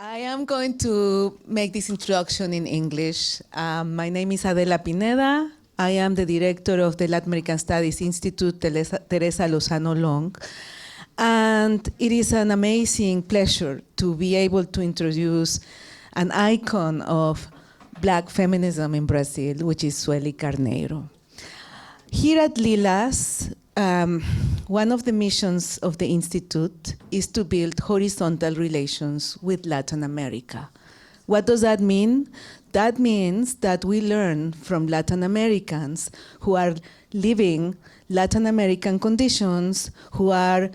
I am going to make this introduction in English. My name is Adela Pineda. I am the director of the Latin American Studies Institute, Teresa Lozano Long. And it is an amazing pleasure to be able to introduce an icon of Black feminism in Brazil, which is Sueli Carneiro. Here at Lilas, one of the missions of the Institute is to build horizontal relations with Latin America. What does that mean? That means that we learn from Latin Americans who are living Latin American conditions, who are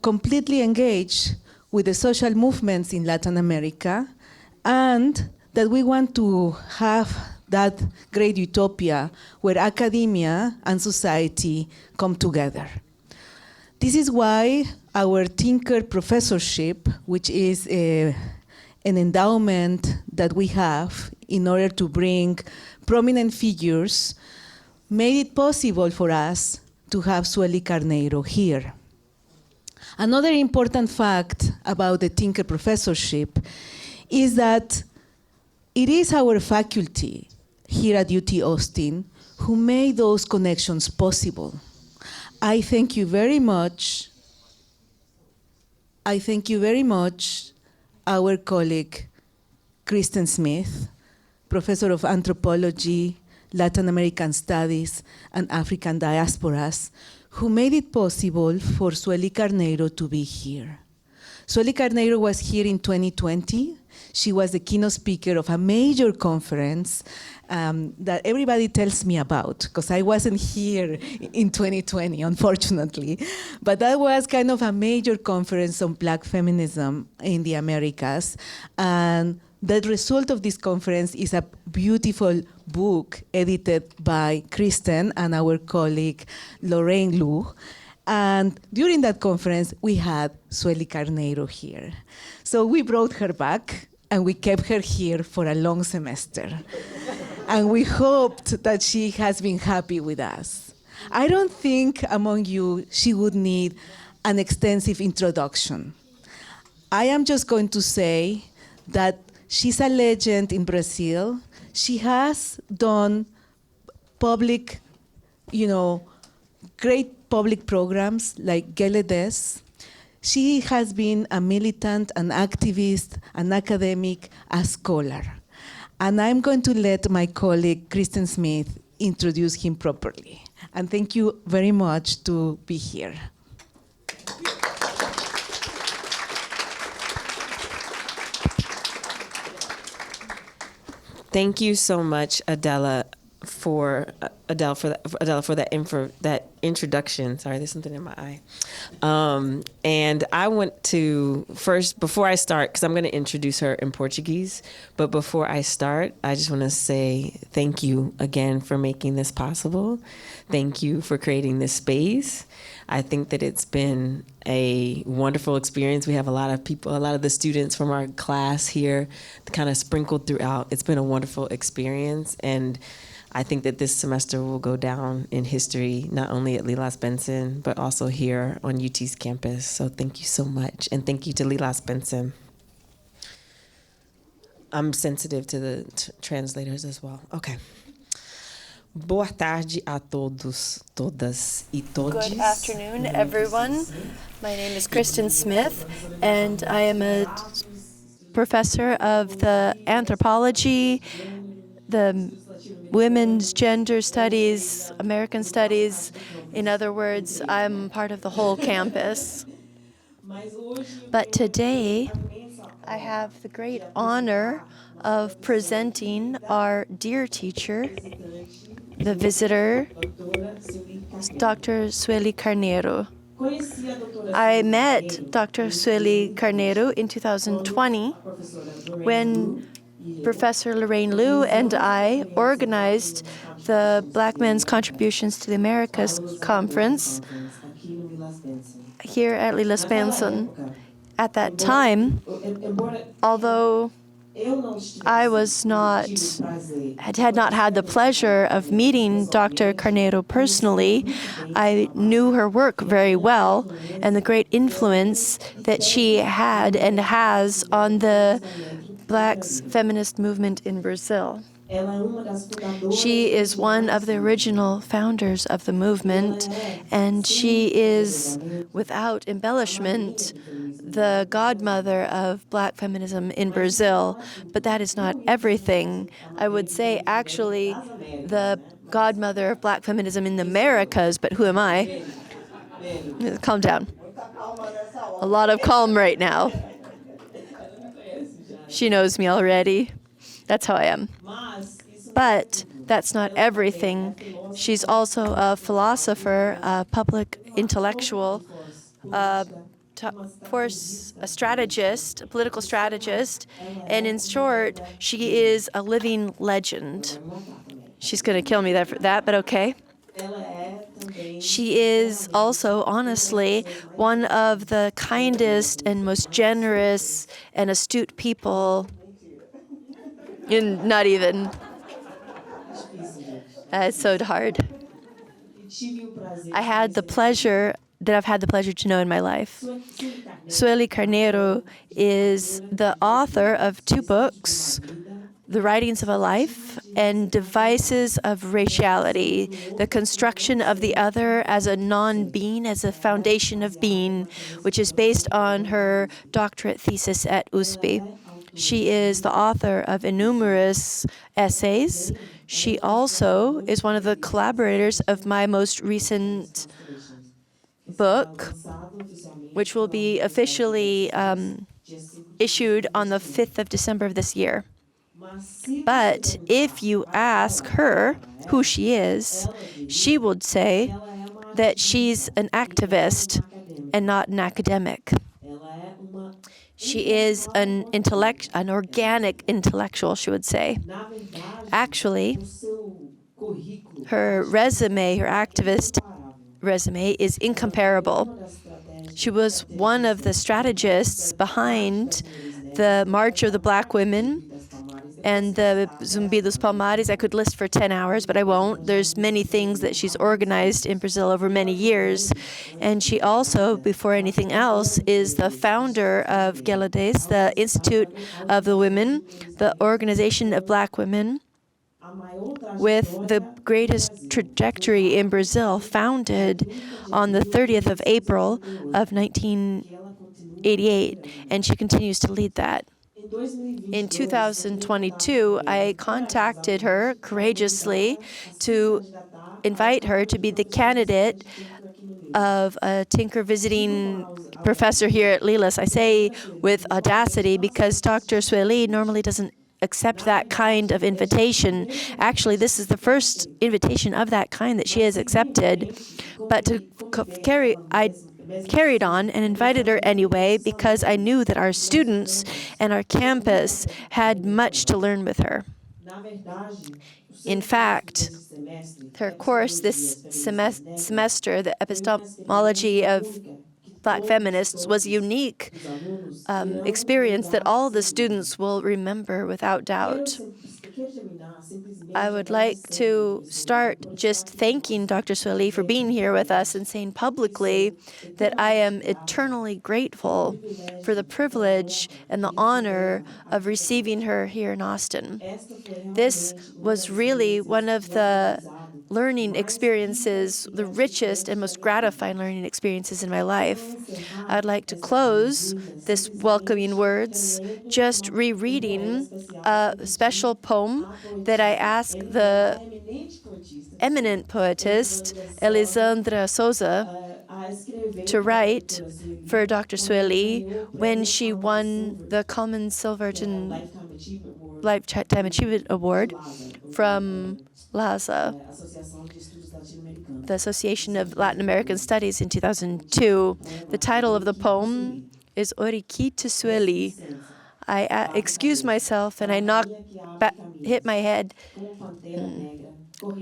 completely engaged with the social movements in Latin America, and that we want to have that great utopia where academia and society come together. This is why our Tinker Professorship, which is an endowment that we have in order to bring prominent figures, made it possible for us to have Sueli Carneiro here. Another important fact about the Tinker Professorship is that it is our faculty here at UT Austin who made those connections possible. I thank you very much. I thank you very much, our colleague, Kristen Smith, professor of anthropology, Latin American studies, and African diasporas, who made it possible for Sueli Carneiro to be here. Sueli Carneiro was here in 2020. She was the keynote speaker of a major conference that everybody tells me about, because I wasn't here in 2020, unfortunately. But that was kind of a major conference on Black feminism in the Americas. And the result of this conference is a beautiful book edited by Kristen and our colleague Lorraine Liu. And during that conference, we had Sueli Carneiro here. So we brought her back, and we kept her here for a long semester. And we hoped that she has been happy with us. I don't think among you she would need an extensive introduction. I am just going to say that she's a legend in Brazil. She has done public, great public programs like Geledés. She has been a militant, an activist, an academic, a scholar. And I'm going to let my colleague, Kristen Smith, introduce him properly. And thank you very much to be here. Thank you so much, Adela, for that introduction. Sorry, there's something in my eye. And I want to first, before I start, because I'm going to introduce her in Portuguese, but before I start, I just want to say thank you again for making this possible. Thank you for creating this space. I think that it's been a wonderful experience. We have a lot of people, a lot of the students from our class here kind of sprinkled throughout. It's been a wonderful experience, and I think that this semester will go down in history, not only at Lilas Benson, but also here on UT's campus. So thank you so much. And thank you to Lilas Benson. I'm sensitive to the translators as well. Okay. Boa tarde a todos, todas e todes. Good afternoon, everyone. My name is Kristen Smith, and I am a professor of the anthropology, the women's gender studies, American studies. In other words, I'm part of the whole campus. But today, I have the great honor of presenting our dear teacher, the visitor, Dr. Sueli Carneiro. I met Dr. Sueli Carneiro in 2020 when Professor Lorraine Liu and I organized the Black Men's Contributions to the Americas conference here at Lilas Benson. At that time, although I had not had the pleasure of meeting Dr. Carneiro personally. I knew her work very well and the great influence that she had and has on the Black feminist movement in Brazil. She is one of the original founders of the movement, and she is, without embellishment, the godmother of Black feminism in Brazil. But that is not everything. I would say, actually, the godmother of Black feminism in the Americas, but who am I? Calm down. A lot of calm right now. She knows me already. That's how I am. But that's not everything. She's also a philosopher, a public intellectual, a strategist, a political strategist, and in short, she is a living legend. She's going to kill me for that, but okay. She is also, honestly, one of the kindest and most generous and astute people not even. It's so hard. I've had the pleasure to know in my life. Sueli Carneiro is the author of 2 books, The Writings of a Life and Devices of Raciality, the construction of the other as a non-being, as a foundation of being, which is based on her doctorate thesis at USP. She is the author of innumerous essays. She also is one of the collaborators of my most recent book, which will be officially issued on the 5th of December of this year. But if you ask her who she is, she would say that she's an activist and not an academic. She is an organic intellectual, she would say. Actually, her resume, her activist resume, is incomparable. She was one of the strategists behind the March of the Black Women and the Zumbi dos Palmares. I could list for 10 hours, but I won't. There's many things that she's organized in Brazil over many years. And she also, before anything else, is the founder of Geledés, the Institute of the Women, the organization of Black women, with the greatest trajectory in Brazil, founded on the 30th of April of 1988. And she continues to lead that. In 2022, I contacted her courageously to invite her to be the candidate of a Tinker visiting professor here at Lilas. I say with audacity because Dr. Sueli normally doesn't accept that kind of invitation. Actually, this is the first invitation of that kind that she has accepted. But I carried on and invited her anyway because I knew that our students and our campus had much to learn with her. In fact, her course this semester, the epistemology of Black feminists, was a unique experience that all the students will remember without doubt. I would like to start just thanking Dr. Sueli for being here with us and saying publicly that I am eternally grateful for the privilege and the honor of receiving her here in Austin. This was really one of the learning experiences, the richest and most gratifying learning experiences in my life. I'd like to close this welcoming words just rereading a special poem that I asked the eminent poetess Elisandra Souza to write for Dr. Sueli when she won the Coleman Silverton Lifetime Achievement Award from LASA, the Association of Latin American Studies, in 2002. The title of the poem is Oriquita Sueli. I excuse myself and I hit my head.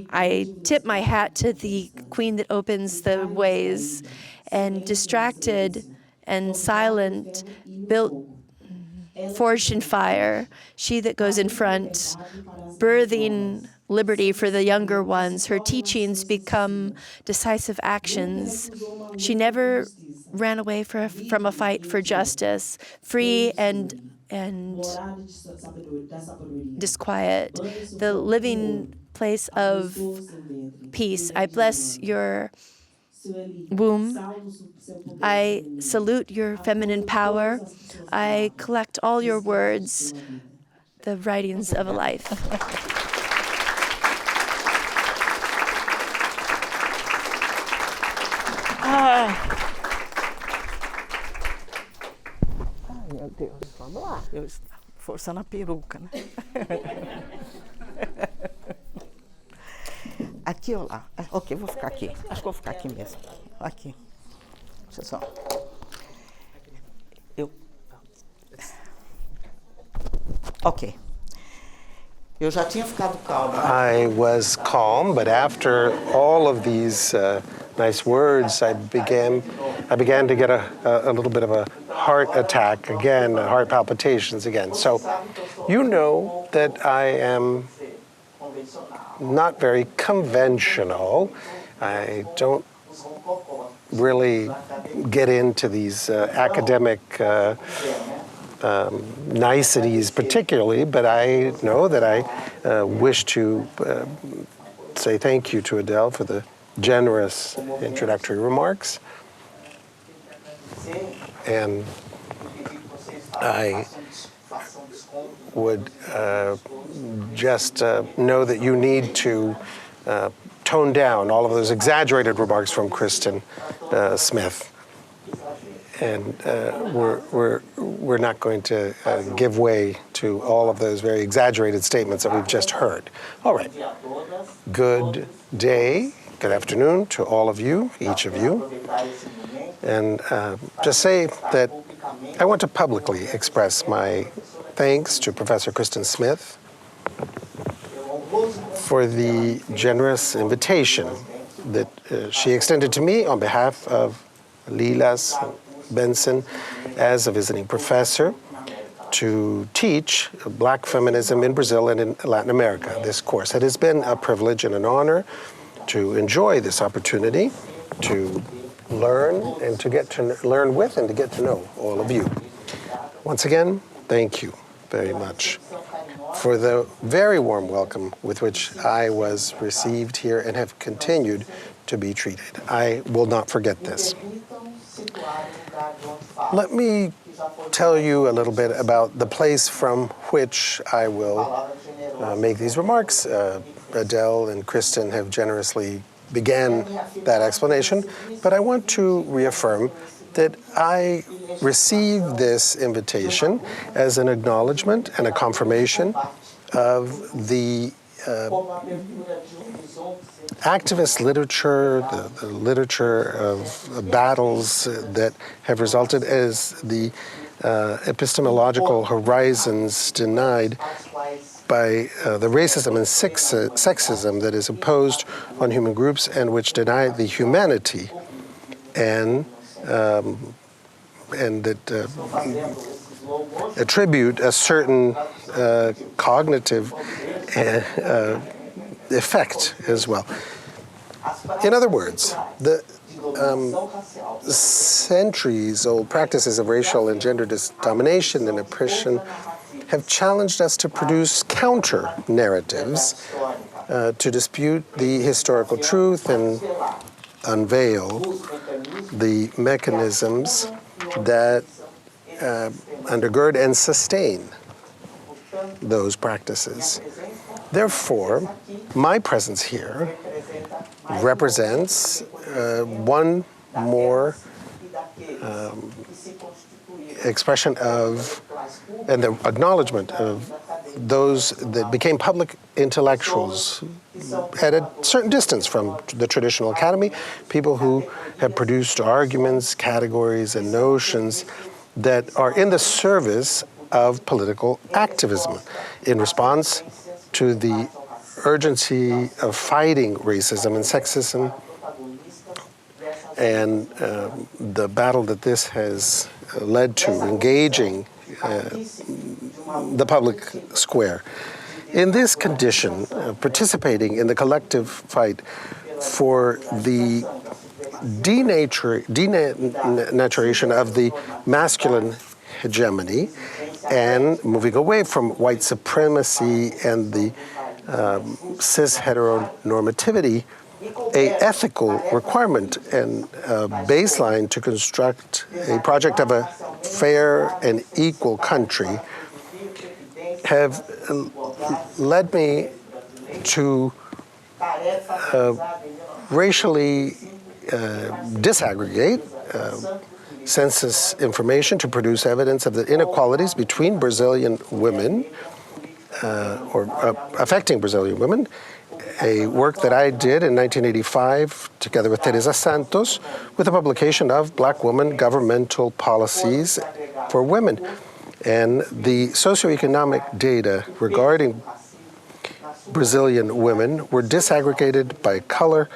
I tip my hat to the queen that opens the ways, and distracted and silent, built forged in fire, she that goes in front, birthing liberty for the younger ones. Her teachings become decisive actions. She never ran away from a fight for justice, free and disquiet, the living place of peace. I bless your womb. I salute your feminine power. I collect all your words, the writings of a life. Meu Deus, vamos lá. Eu forçando a peruca, né? Aqui ou lá? Ok, vou ficar aqui. Acho que vou ficar aqui mesmo. Aqui. Deixa só. Ok. Eu já tinha ficado calma. I was calm, but after all of these nice words, I began to get a little bit of a heart attack again, heart palpitations again. So you know that I am not very conventional. I don't really get into these academic niceties particularly, but I know that I wish to say thank you to Adele for the generous introductory remarks. And I would just know that you need to tone down all of those exaggerated remarks from Kristen Smith. And we're not going to give way to all of those very exaggerated statements that we've just heard. All right. Good day, good afternoon to all of you, each of you. And just say that I want to publicly express my thanks to Professor Kristen Smith for the generous invitation that she extended to me on behalf of Lilas Benson as a visiting professor to teach Black feminism in Brazil and in Latin America, this course. It has been a privilege and an honor to enjoy this opportunity to learn and to get to learn with and to get to know all of you. Once again, thank you very much for the very warm welcome with which I was received here and have continued to be treated. I will not forget this. Let me tell you a little bit about the place from which I will make these remarks. Adele and Kristen have generously began that explanation, but I want to reaffirm that I received this invitation as an acknowledgement and a confirmation of the activist literature, the literature of battles that have resulted as the epistemological horizons denied by the racism and sexism that is imposed on human groups and which deny the humanity and that attribute a certain cognitive effect as well. In other words, the centuries-old practices of racial and gender domination and oppression have challenged us to produce counter-narratives to dispute the historical truth and unveil the mechanisms that undergird and sustain those practices. Therefore, my presence here represents one more expression of and the acknowledgement of those that became public intellectuals at a certain distance from the traditional academy, people who have produced arguments, categories, and notions that are in the service of political activism in response to the urgency of fighting racism and sexism and the battle that this has led to, engaging the public square. In this condition, participating in the collective fight for the denaturation of the masculine hegemony and moving away from white supremacy and the cis heteronormativity, a ethical requirement and baseline to construct a project of a fair and equal country have led me to racially disaggregate census information to produce evidence of the inequalities between Brazilian women or affecting Brazilian women, a work that I did in 1985 together with Teresa Santos with the publication of Black Woman Governmental Policies for Women. And the socioeconomic data regarding Brazilian women were disaggregated by color,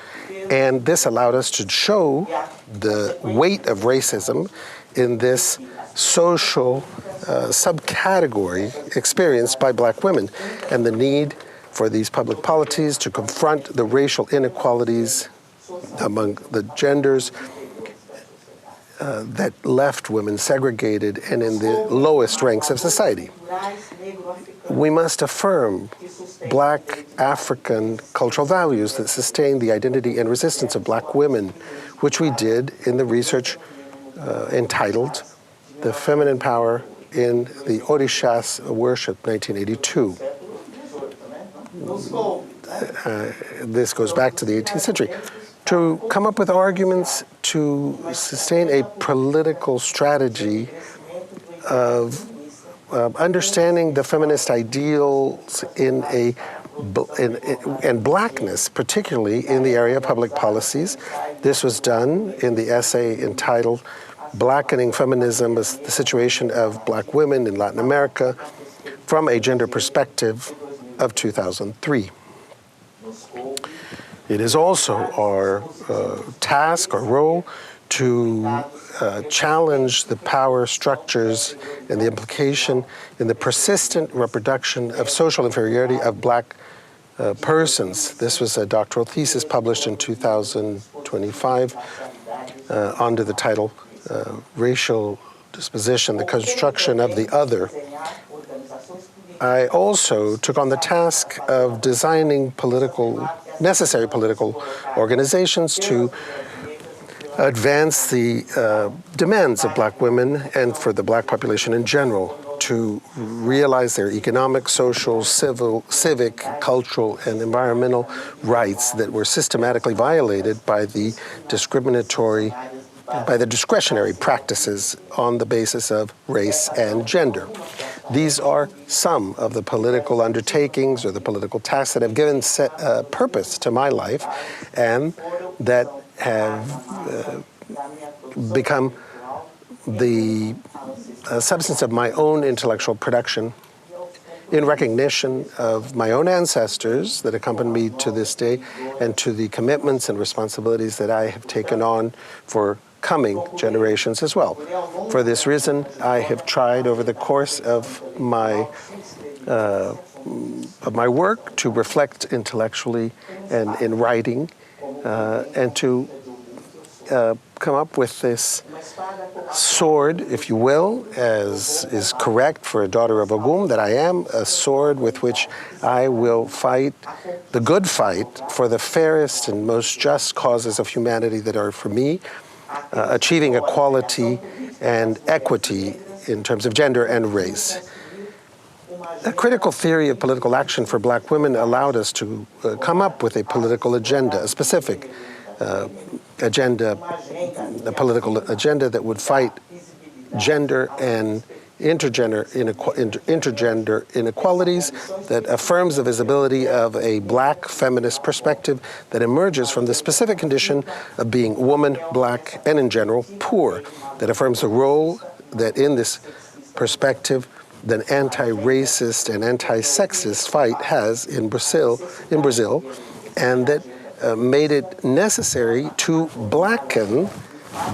and this allowed us to show the weight of racism in this social subcategory experienced by Black women and the need for these public policies to confront the racial inequalities among the genders that left women segregated and in the lowest ranks of society. We must affirm Black African cultural values that sustain the identity and resistance of Black women, which we did in the research entitled The Feminine Power in the Orishas Worship, 1982. This goes back to the 18th century. To come up with arguments to sustain a political strategy of understanding the feminist ideals and Blackness, particularly in the area of public policies. This was done in the essay entitled Blackening Feminism, the Situation of Black Women in Latin America from a Gender Perspective of 2003. It is also our task, our role, to challenge the power structures and the implication in the persistent reproduction of social inferiority of Black persons. This was a doctoral thesis published in 2025 under the title Racial Disposition, the Construction of the Other. I also took on the task of designing necessary political organizations to advance the demands of Black women and for the Black population in general, to realize their economic, social, civic, cultural, and environmental rights that were systematically violated by the discretionary practices on the basis of race and gender. These are some of the political undertakings or the political tasks that have given purpose to my life and that have become the substance of my own intellectual production in recognition of my own ancestors that accompany me to this day and to the commitments and responsibilities that I have taken on for coming generations as well. For this reason, I have tried over the course of my work to reflect intellectually and in writing and to come up with this sword, if you will, as is correct for a daughter of Ogum, that I am, a sword with which I will fight the good fight for the fairest and most just causes of humanity that are for me, achieving equality and equity in terms of gender and race. A critical theory of political action for Black women allowed us to come up with a political agenda, a specific agenda, a political agenda that would fight gender and intergender inequalities, that affirms the visibility of a Black feminist perspective that emerges from the specific condition of being woman, Black, and in general, poor, that affirms the role that in this perspective the anti-racist and anti-sexist fight has in Brazil, and that made it necessary to blacken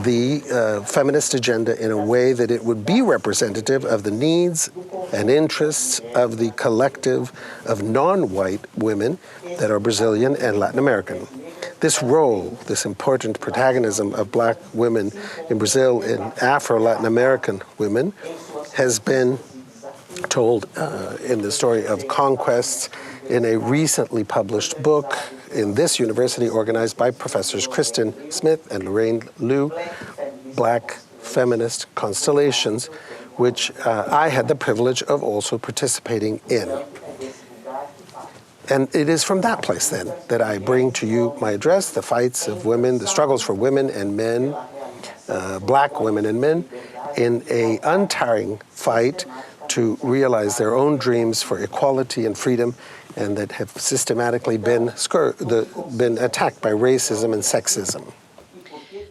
the feminist agenda in a way that it would be representative of the needs and interests of the collective of non-white women that are Brazilian and Latin American. This role, this important protagonism of black women in Brazil and Afro-Latin American women has been told in the story of conquests in a recently published book in this university organized by Professors Kristen Smith and Lorraine Liu, Black Feminist Constellations, which I had the privilege of also participating in. And it is from that place then that I bring to you my address, the fights of women, the struggles for women and men, black women and men, in an untiring fight to realize their own dreams for equality and freedom, and that have systematically been attacked by racism and sexism.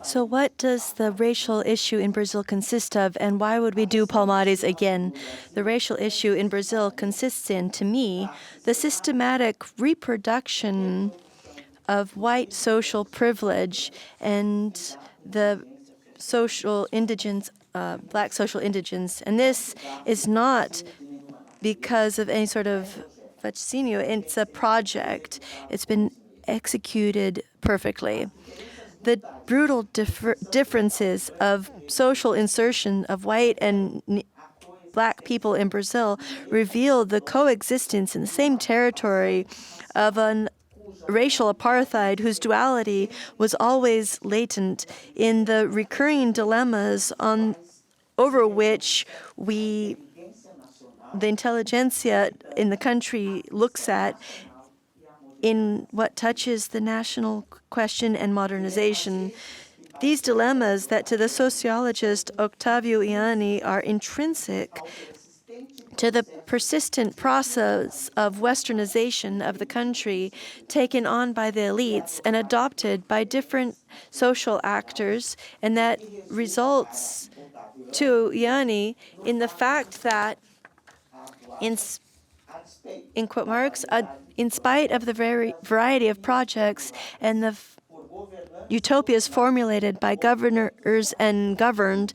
So what does the racial issue in Brazil consist of, and why would we do Palmares again? The racial issue in Brazil consists in, to me, the systematic reproduction of white social privilege and the social indigence, black social indigence. And this is not because of any sort of vaccino. It's a project. It's been executed perfectly. The brutal differences of social insertion of white and black people in Brazil reveal the coexistence in the same territory of an racial apartheid whose duality was always latent in the recurring dilemmas over which the intelligentsia in the country looks at in what touches the national question and modernization. These dilemmas that to the sociologist Octavio Ianni are intrinsic to the persistent process of westernization of the country taken on by the elites and adopted by different social actors, and that results to Ianni in the fact that in quote marks, in spite of the variety of projects and the utopias formulated by governors and governed,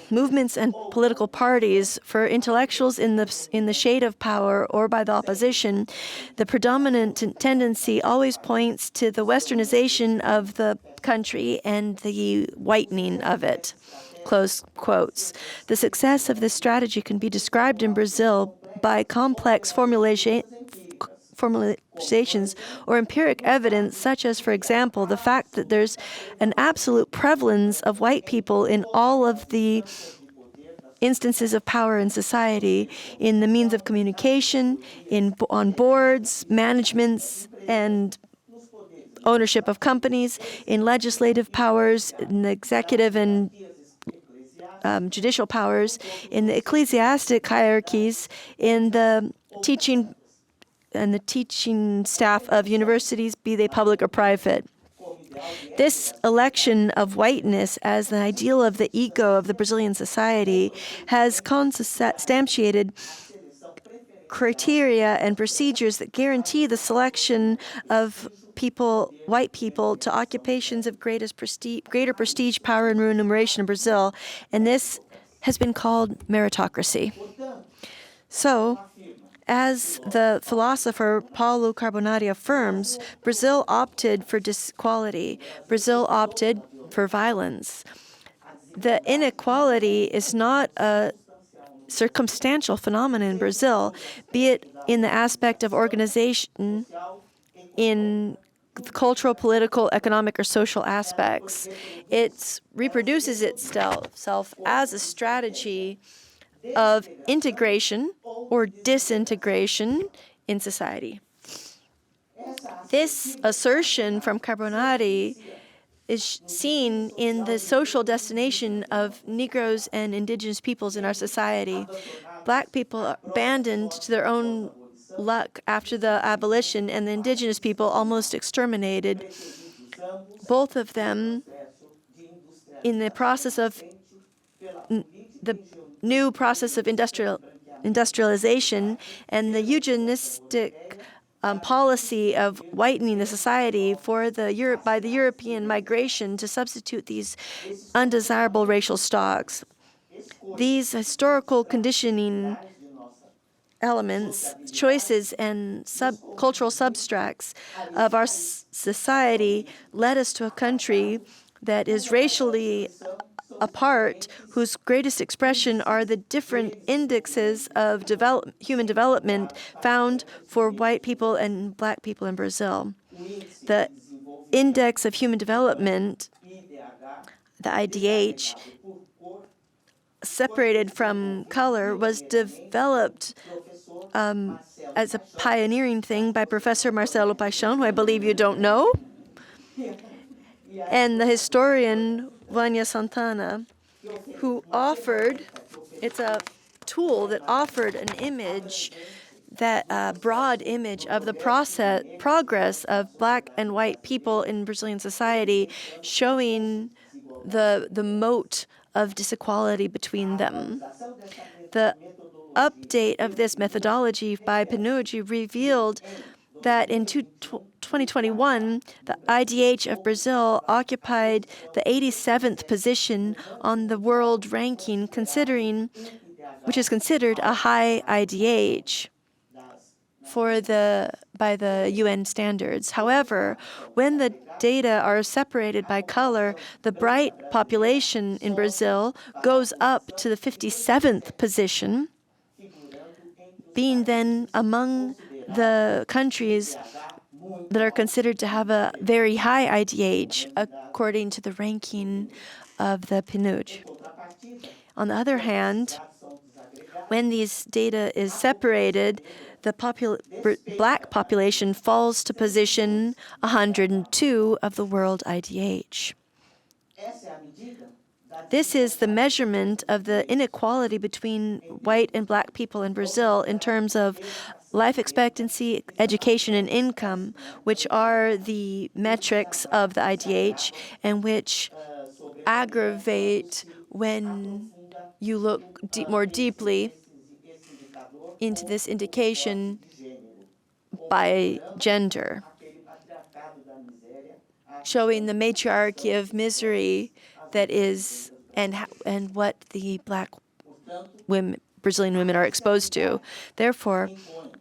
movements and political parties, for intellectuals in the shade of power or by the opposition, the predominant tendency always points to the westernization of the country and the whitening of it. Close quotes. The success of this strategy can be described in Brazil by complex formulations or empiric evidence, such as, for example, the fact that there's an absolute prevalence of white people in all of the instances of power in society, in the means of communication, on boards, managements, and ownership of companies, in legislative powers, in the executive and judicial powers, in the ecclesiastic hierarchies, in the teaching staff of universities, be they public or private. This election of whiteness as the ideal of the ego of the Brazilian society has substantiated criteria and procedures that guarantee the selection of white people to occupations of greater prestige, power, and remuneration in Brazil, and this has been called meritocracy. So, as the philosopher Paulo Carbonari affirms, Brazil opted for disquality. Brazil opted for violence. The inequality is not a circumstantial phenomenon in Brazil, be it in the aspect of organization, in cultural, political, economic, or social aspects. It reproduces itself as a strategy of integration or disintegration in society. This assertion from Carbonari is seen in the social destination of Negroes and indigenous peoples in our society. Black people are abandoned to their own luck after the abolition, and the indigenous people almost exterminated. Both of them in the process of the new process of industrialization and the eugenistic policy of whitening the society by the European migration to substitute these undesirable racial stocks. These historical conditioning elements, choices, and cultural substracts of our society led us to a country that is racially apart, whose greatest expression are the different indexes of human development found for white people and black people in Brazil. The index of human development, the IDH, separated from color, was developed as a pioneering thing by Professor Marcelo Paixão, who I believe you don't know, and the historian Vânia Santana, who offered, it's a tool that offered an image, that broad image of the progress of black and white people in Brazilian society, showing the moat of disequality between them. The update of this methodology by PNUD revealed that in 2021, the IDH of Brazil occupied the 87th position on the world ranking, which is considered a high IDH by the UN standards. However, when the data are separated by color, the bright population in Brazil goes up to the 57th position, being then among the countries that are considered to have a very high IDH according to the ranking of the PNUD. On the other hand, when these data is separated, the black population falls to position 102 of the world IDH. This is the measurement of the inequality between white and black people in Brazil in terms of life expectancy, education, and income, which are the metrics of the IDH and which aggravate when you look more deeply into this indication by gender, showing the matriarchy of misery that is and what the black women, Brazilian women, are exposed to. Therefore,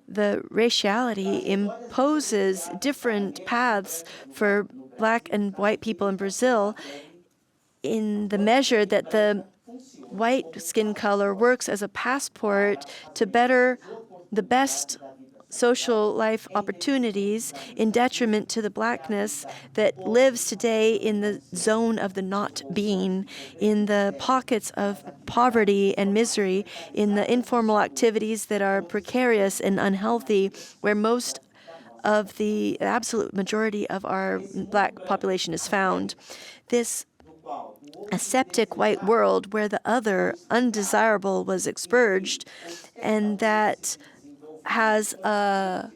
the raciality imposes different paths for black and white people in Brazil in the measure that the white skin color works as a passport to the best social life opportunities in detriment to the blackness that lives today in the zone of the not being, in the pockets of poverty and misery, in the informal activities that are precarious and unhealthy, where most of the absolute majority of our black population is found. This aseptic white world where the other undesirable was expurged, and that has a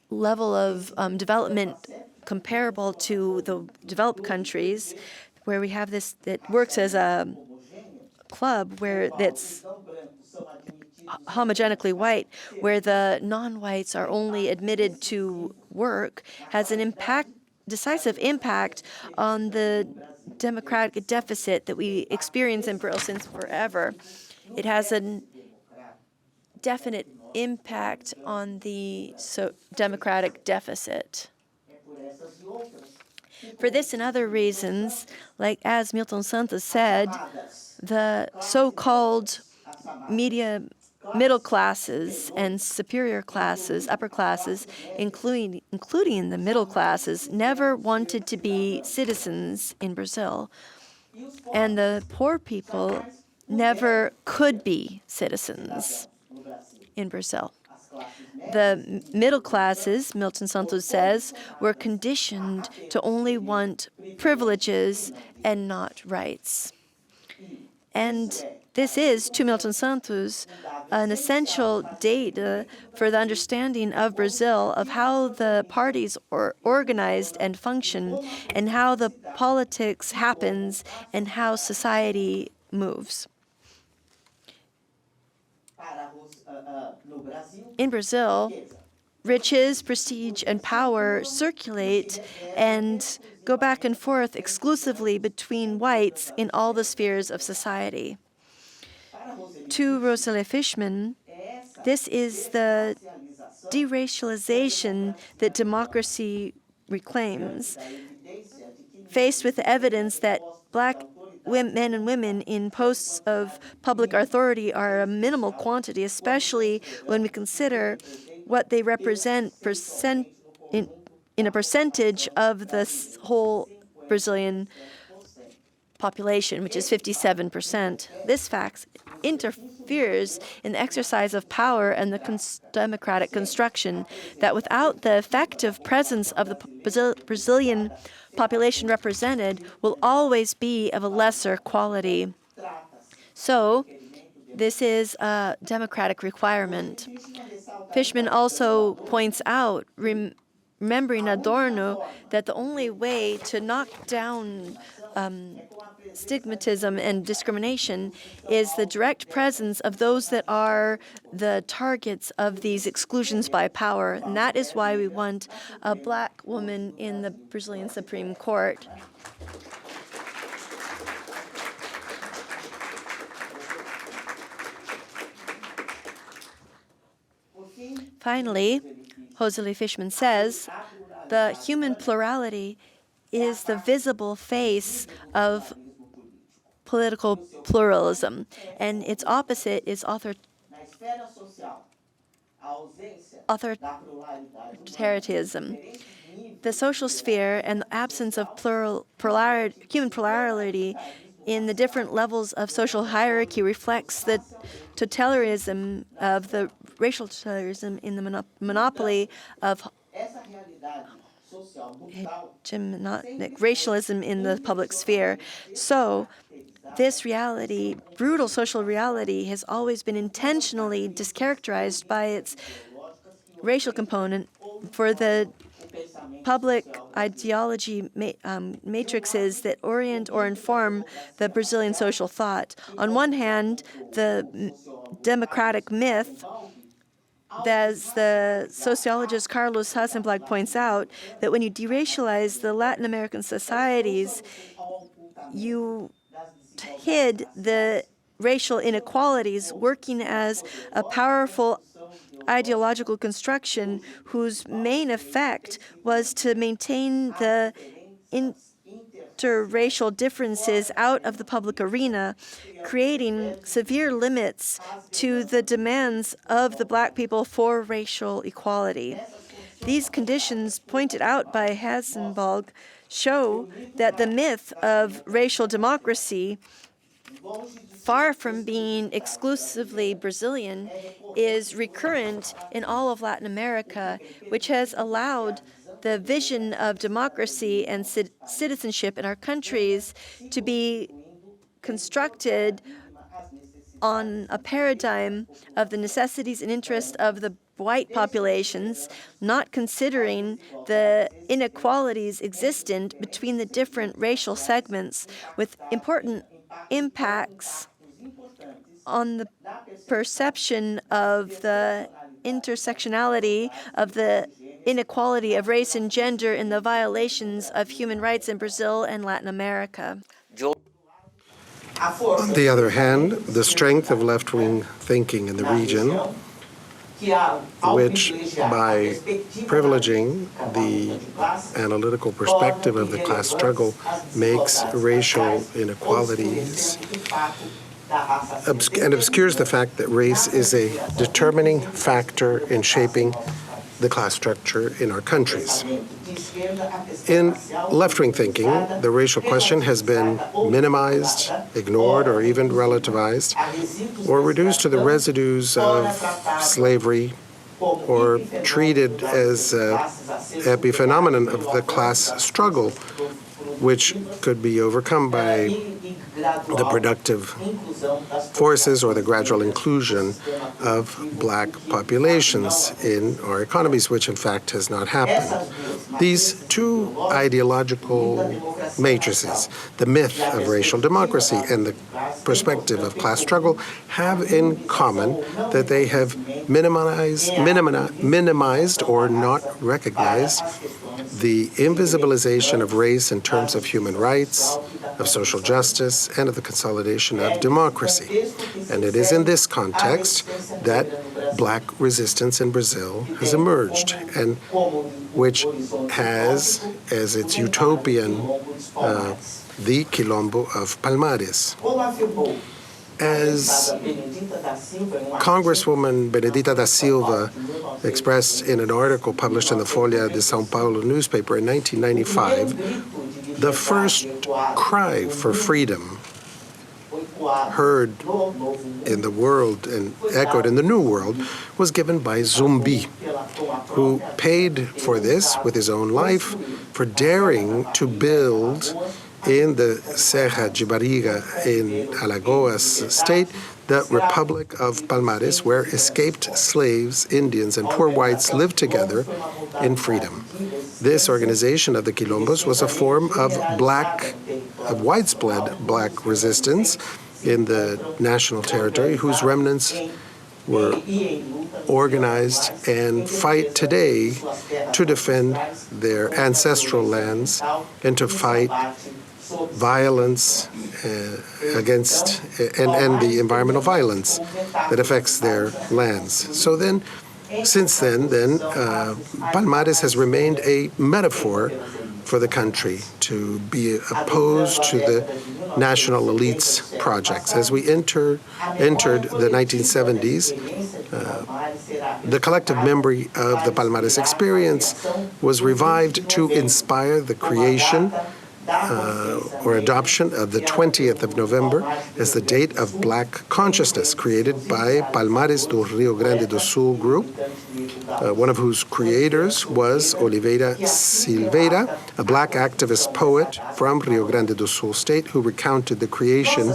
level of development comparable to the developed countries, where we have this that works as a club where that's homogenically white, where the non-whites are only admitted to work, has an decisive impact on the democratic deficit that we experience in Brazil since forever. It has a definite impact on the democratic deficit. For this and other reasons, like as Milton Santos said, the so-called middle classes and superior classes, upper classes, including the middle classes, never wanted to be citizens in Brazil. And the poor people never could be citizens in Brazil. The middle classes, Milton Santos says, were conditioned to only want privileges and not rights. And this is, to Milton Santos, an essential data for the understanding of Brazil, of how the parties are organized and function, and how the politics happens, and how society moves. in Brazil, riches, prestige, and power circulate and go back and forth exclusively between whites in all the spheres of society. To Rosalie Fishman, this is the deracialization that democracy reclaims. Faced with the evidence that Black men and women in posts of public authority are a minimal quantity, especially when we consider what they represent in a percentage of the whole Brazilian population, which is 57%. This fact interferes in the exercise of power and the democratic construction, that without the effective presence of the Brazilian population represented will always be of a lesser quality. So this is a democratic requirement. Fishman also points out, remembering Adorno, that the only way to knock down stigmatism and discrimination is the direct presence of those that are the targets of these exclusions by power. And that is why we want a Black woman in the Brazilian Supreme Court. Finally, Rosalie Fishman says, the human plurality is the visible face of political pluralism, and its opposite is authoritarianism. The social sphere and the absence of human plurality in the different levels of social hierarchy reflects the totalitarianism of the racial totalitarianism in the monopoly of hegemonic racialism in the public sphere. So this reality, brutal social reality, has always been intentionally discharacterized by its racial component for the public ideology matrices that orient or inform the Brazilian social thought. On one hand, the democratic myth, as the sociologist Carlos Hasselblad points out, that when you deracialize the Latin American societies, you hid the racial inequalities, working as a powerful ideological construction whose main effect was to maintain the interracial differences out of the public arena, creating severe limits to the demands of the Black people for racial equality. These conditions, pointed out by Hasselblad, show that the myth of racial democracy, far from being exclusively Brazilian, is recurrent in all of Latin America, which has allowed the vision of democracy and citizenship in our countries to be constructed on a paradigm of the necessities and interests of the white populations, not considering the inequalities existent between the different racial segments, with important impacts on the perception of the intersectionality of the inequality of race and gender in the violations of human rights in Brazil and Latin America. On the other hand, the strength of left-wing thinking in the region, which, by privileging the analytical perspective of the class struggle, makes racial inequalities and obscures the fact that race is a determining factor in shaping the class structure in our countries. In left-wing thinking, the racial question has been minimized, ignored, or even relativized, or reduced to the residues of slavery, or treated as an epiphenomenon of the class struggle, which could be overcome by the productive forces or the gradual inclusion of black populations in our economies, which in fact has not happened. These two ideological matrices, the myth of racial democracy and the perspective of class struggle, have in common that they have minimized or not recognized the invisibilization of race in terms of human rights, of social justice, and of the consolidation of democracy. And it is in this context that black resistance in Brazil has emerged, and which has as its utopian the Quilombo of Palmares. As Congresswoman Benedita da Silva expressed in an article published in the Folha de São Paulo newspaper in 1995, the first cry for freedom heard in the world and echoed in the New World was given by Zumbi, who paid for this with his own life for daring to build in the Serra de Barriga in Alagoas state, the Republic of Palmares, where escaped slaves, Indians, and poor whites lived together in freedom. This organization of the Quilombos was a form of widespread black resistance in the national territory, whose remnants were organized and fight today to defend their ancestral lands and to fight violence against and the environmental violence that affects their lands. So then, since then, Palmares has remained a metaphor for the country to be opposed to the national elites projects. As we entered the 1970s, the collective memory of the Palmares experience was revived to inspire the creation or adoption of the 20th of November as the date of Black consciousness, created by Palmares do Rio Grande do Sul group, one of whose creators was Oliveira Silveira, a Black activist poet from Rio Grande do Sul state who recounted the creation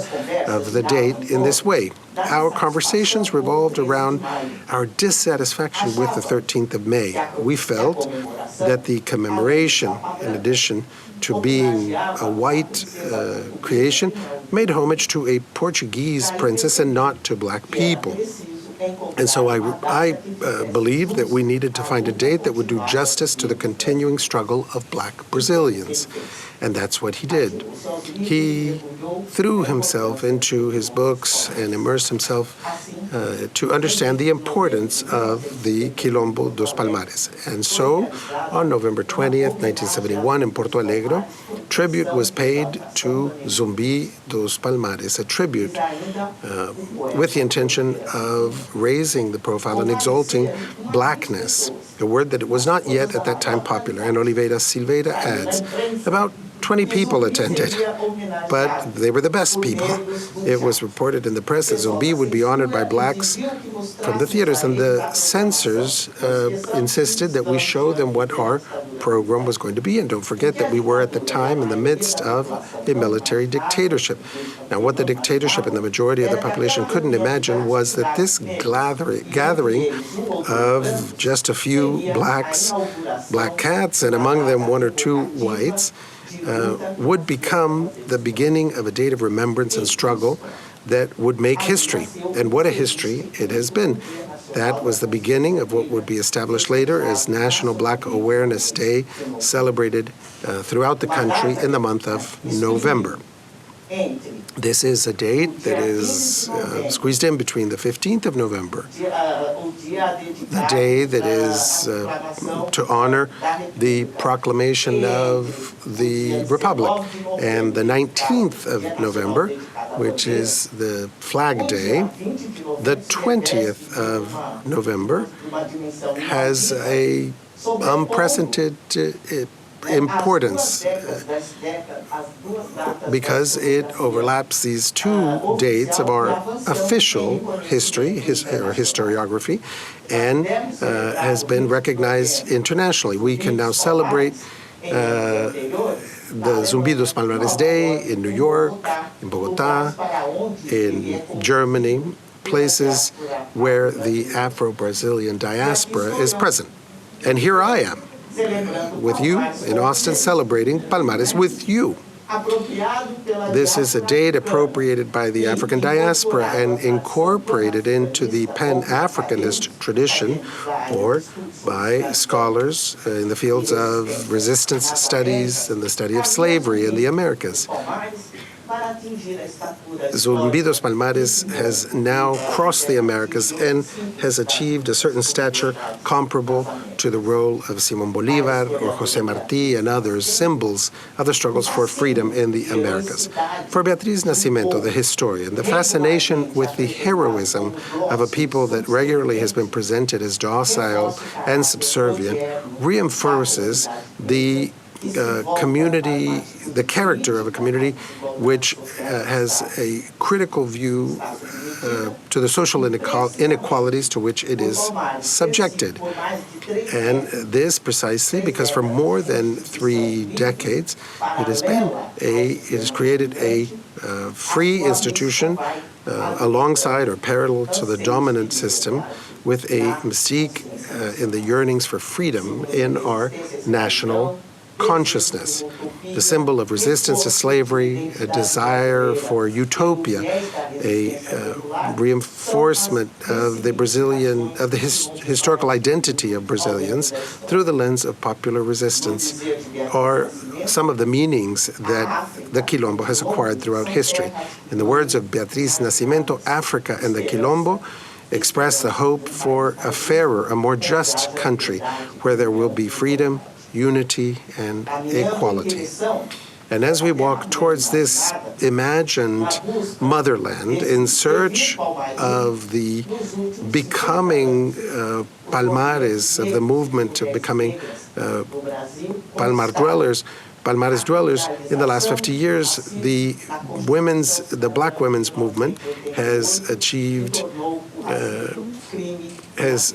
of the date in this way. Our conversations revolved around our dissatisfaction with the 13th of May. We felt that the commemoration, in addition to being a white creation, made homage to a Portuguese princess and not to black people. And so I believed that we needed to find a date that would do justice to the continuing struggle of black Brazilians. And that's what he did. He threw himself into his books and immersed himself to understand the importance of the Quilombo dos Palmares. And so, on November 20th, 1971, in Porto Alegre, tribute was paid to Zumbi dos Palmares, a tribute with the intention of raising the profile and exalting blackness, a word that was not yet at that time popular. And Oliveira Silveira adds, about 20 people attended, but they were the best people. It was reported in the press that Zumbi would be honored by blacks from the theaters, and the censors insisted that we show them what our program was going to be. And don't forget that we were at the time in the midst of a military dictatorship. Now, what the dictatorship and the majority of the population couldn't imagine was that this gathering of just a few blacks, black cats, and among them one or two whites, would become the beginning of a date of remembrance and struggle that would make history. And what a history it has been. That was the beginning of what would be established later as National Black Awareness Day, celebrated throughout the country in the month of November. This is a date that is squeezed in between the 15th of November, the day that is to honor the proclamation of the Republic, and the 19th of November, which is the Flag Day. The 20th of November has a unprecedented importance because it overlaps these two dates of our official history, or historiography, and has been recognized internationally. We can now celebrate the Zumbi dos Palmares Day in New York, in Bogota, in Germany, places where the Afro-Brazilian diaspora is present. And here I am, with you in Austin, celebrating Palmares with you. This is a date appropriated by the African diaspora and incorporated into the Pan-Africanist tradition, or by scholars in the fields of resistance studies and the study of slavery in the Americas. Zumbi dos Palmares has now crossed the Americas and has achieved a certain stature comparable to the role of Simón Bolívar or José Martí and others, symbols of the struggles for freedom in the Americas. For Beatriz Nascimento, the historian, the fascination with the heroism of a people that regularly has been presented as docile and subservient reinforces the community, the character of a community which has a critical view to the social inequalities to which it is subjected. And this precisely because for more than 3 decades, it has created a free institution alongside or parallel to the dominant system, with a mystique in the yearnings for freedom in our national consciousness, the symbol of resistance to slavery, a desire for utopia, a reinforcement of the historical identity of Brazilians through the lens of popular resistance, are some of the meanings that the Quilombo has acquired throughout history. In the words of Beatriz Nascimento, Africa and the Quilombo express the hope for a fairer, a more just country where there will be freedom, unity, and equality. And as we walk towards this imagined motherland in search of the becoming Palmares, of the movement of becoming Palmares dwellers, in the last 50 years, the black women's movement has achieved has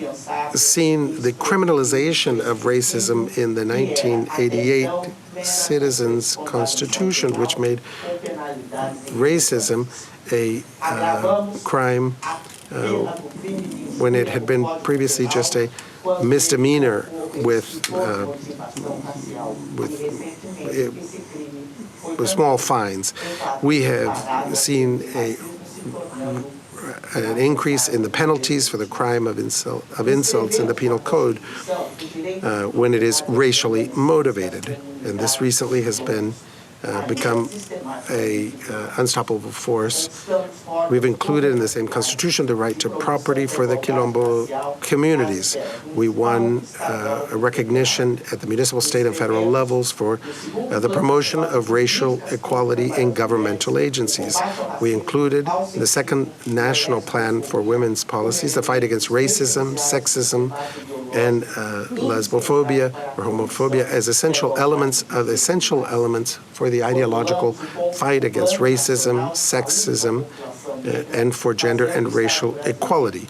seen the criminalization of racism in the 1988 Citizens Constitution, which made racism a crime when it had been previously just a misdemeanor with small fines. We have seen an increase in the penalties for the crime of insults in the penal code when it is racially motivated. And this recently has become a unstoppable force. We've included in the same constitution the right to property for the Quilombo communities. We won a recognition at the municipal, state, and federal levels for the promotion of racial equality in governmental agencies. We included the second national plan for women's policies, the fight against racism, sexism, and lesbophobia or homophobia as essential elements for the ideological fight against racism, sexism, and for gender and racial equality.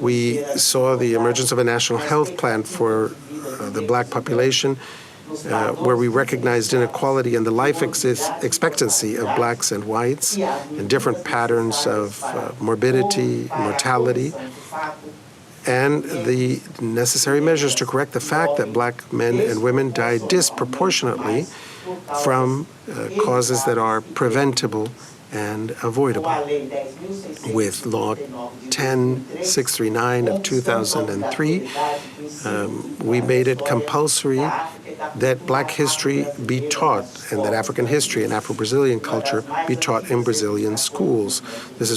We saw the emergence of a national health plan for the black population, where we recognized inequality in the life expectancy of blacks and whites and different patterns of morbidity, mortality, and the necessary measures to correct the fact that black men and women die disproportionately from causes that are preventable and avoidable. With Law 10639 of 2003, we made it compulsory that black history be taught and that African history and Afro-Brazilian culture be taught in Brazilian schools. This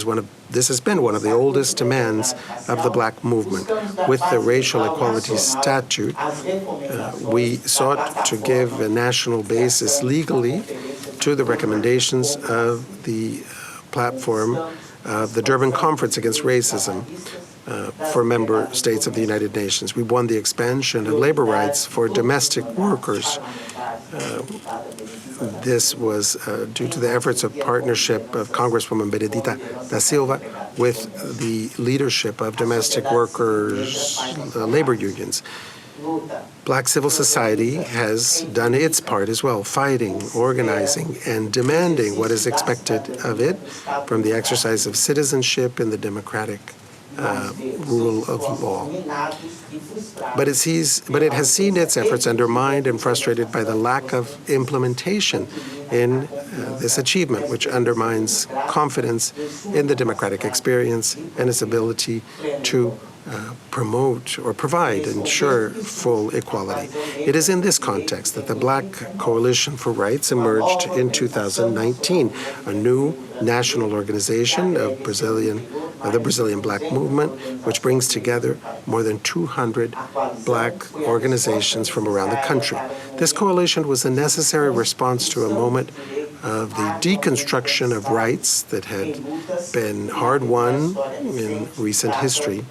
has been one of the oldest demands of the black movement. With the racial equality statute, we sought to give a national basis legally to the recommendations of the platform of the Durban Conference Against Racism for member states of the United Nations. We won the expansion of labor rights for domestic workers. This was due to the efforts of partnership of Congresswoman Benedita da Silva with the leadership of domestic workers' labor unions. Black civil society has done its part as well, fighting, organizing, and demanding what is expected of it from the exercise of citizenship in the democratic rule of law. But it has seen its efforts undermined and frustrated by the lack of implementation in this achievement, which undermines confidence in the democratic experience and its ability to promote or provide, ensure full equality. It is in this context that the Black Coalition for Rights emerged in 2019, a new national organization of the Brazilian Black movement, which brings together more than 200 Black organizations from around the country. This coalition was a necessary response to a moment of the deconstruction of rights that had been hard-won in recent history,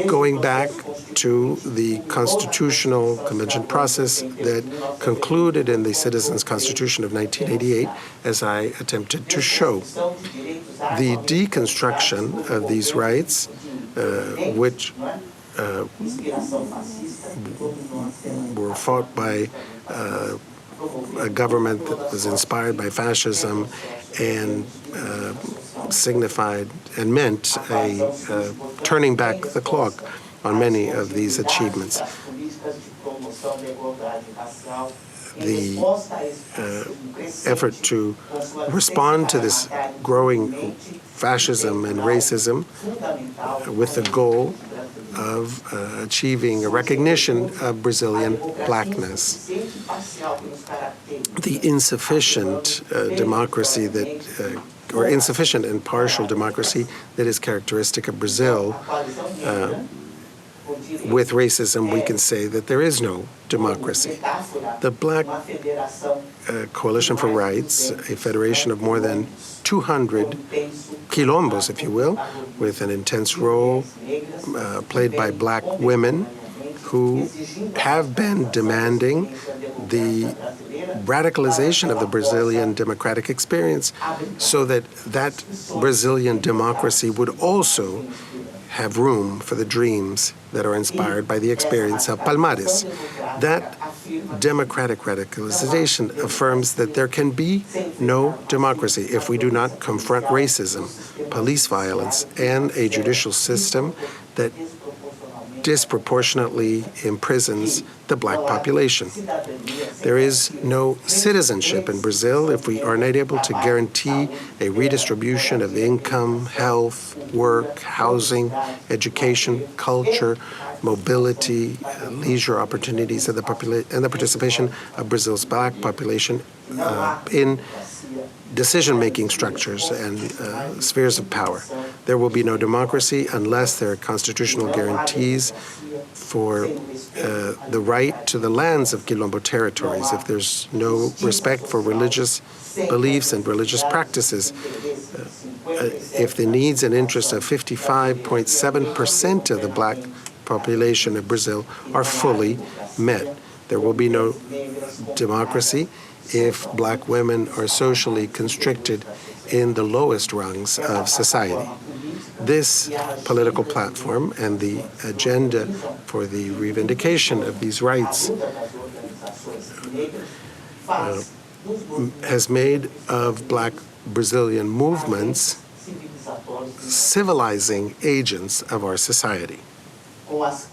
going back to the constitutional convention process that concluded in the Citizens' Constitution of 1988, as I attempted to show. The deconstruction of these rights, which were fought by a government that was inspired by fascism and signified and meant a turning back the clock on many of these achievements. The effort to respond to this growing fascism and racism with the goal of achieving a recognition of Brazilian blackness. The insufficient democracy that or insufficient and partial democracy that is characteristic of Brazil. With racism, we can say that there is no democracy. The Black Coalition for Rights, a federation of more than 200 quilombos, if you will, with an intense role played by Black women who have been demanding the radicalization of the Brazilian democratic experience so that Brazilian democracy would also have room for the dreams that are inspired by the experience of Palmares. That democratic radicalization affirms that there can be no democracy if we do not confront racism, police violence, and a judicial system that disproportionately imprisons the Black population. There is no citizenship in Brazil if we are not able to guarantee a redistribution of income, health, work, housing, education, culture, mobility, leisure opportunities, and the participation of Brazil's Black population in decision-making structures and spheres of power. There will be no democracy unless there are constitutional guarantees for the right to the lands of Quilombo territories. If there's no respect for religious beliefs and religious practices, if the needs and interests of 55.7% of the Black population of Brazil are fully met, there will be no democracy if Black women are socially constricted in the lowest rungs of society. This political platform and the agenda for the reivindication of these rights has made of Black Brazilian movements civilizing agents of our society. With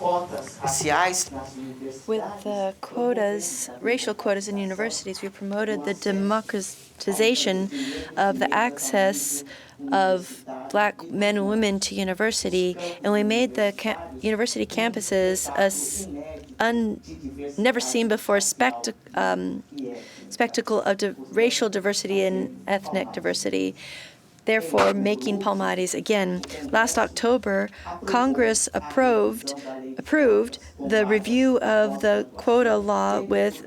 the quotas, racial quotas in universities, we promoted the democratization of the access of Black men and women to university, and we made the university campuses a never seen before spectacle of racial diversity and ethnic diversity, therefore making Palmares again. Last October, Congress approved the review of the quota law with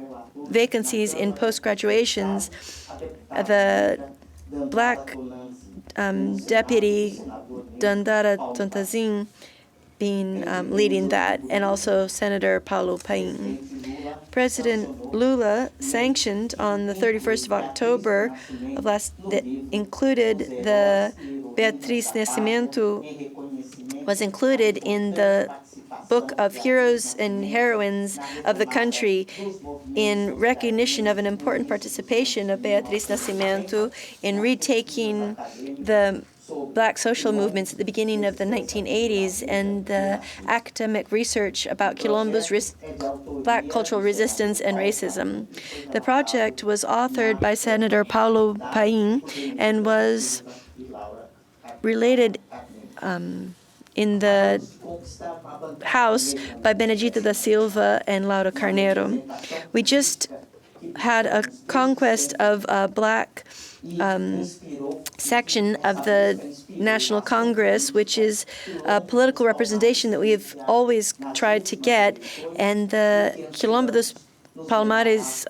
vacancies in post-graduations. The Black deputy Dandara Tontazin being leading that, and also Senator Paulo Paim. President Lula sanctioned on the 31st of October of that included the Beatriz Nascimento was included in the book of heroes and heroines of the country in recognition of an important participation of Beatriz Nascimento in retaking the Black social movements at the beginning of the 1980s and the academic research about Quilombo's Black cultural resistance and racism. The project was authored by Senator Paulo Paim and was related in the House by Benedita da Silva and Laura Carneiro. We just had a conquest of a Black section of the National Congress, which is a political representation that we've always tried to get, and the Quilombo dos Palmares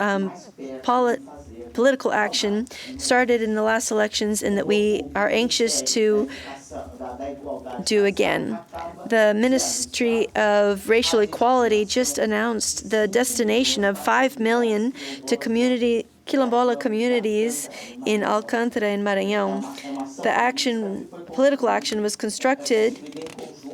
political action started in the last elections and that we are anxious to do again. The Ministry of Racial Equality just announced the destination of 5 million to Quilombola communities in Alcântara and Maranhão. The political action was constructed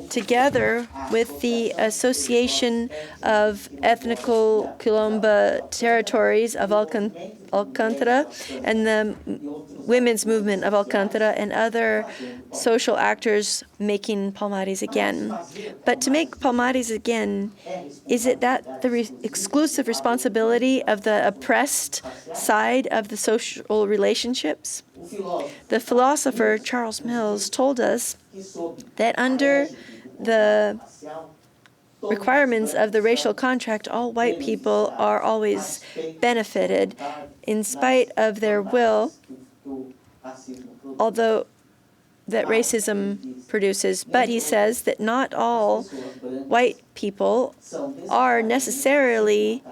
together with the Association of Ethnical Quilombo Territories of Alcântara and the Women's Movement of Alcântara and other social actors making Palmares again. But to make Palmares again, is it that the exclusive responsibility of the oppressed side of the social relationships? The philosopher Charles Mills told us that under the requirements of the racial contract, all white people are always benefited in spite of their will, although that racism produces. But he says that not all white people are necessarily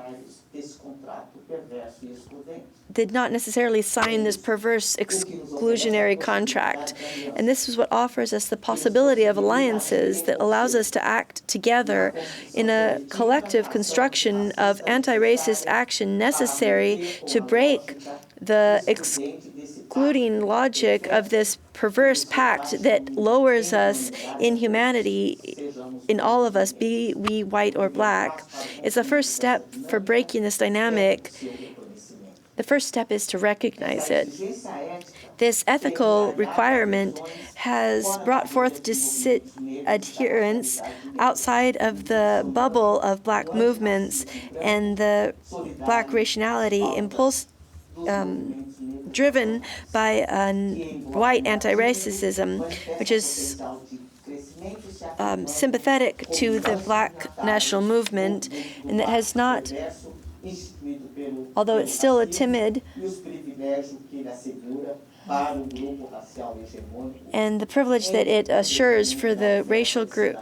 did not necessarily sign this perverse exclusionary contract. And this is what offers us the possibility of alliances that allows us to act together in a collective construction of anti-racist action necessary to break the excluding logic of this perverse pact that lowers us in humanity, in all of us, be we white or Black. It's a first step for breaking this dynamic. The first step is to recognize it. This ethical requirement has brought forth adherence outside of the bubble of Black movements and the Black raciality impulse driven by white anti-racism, which is sympathetic to the Black national movement, and that has not, although it's still a timid, and the privilege that it assures for the racial group,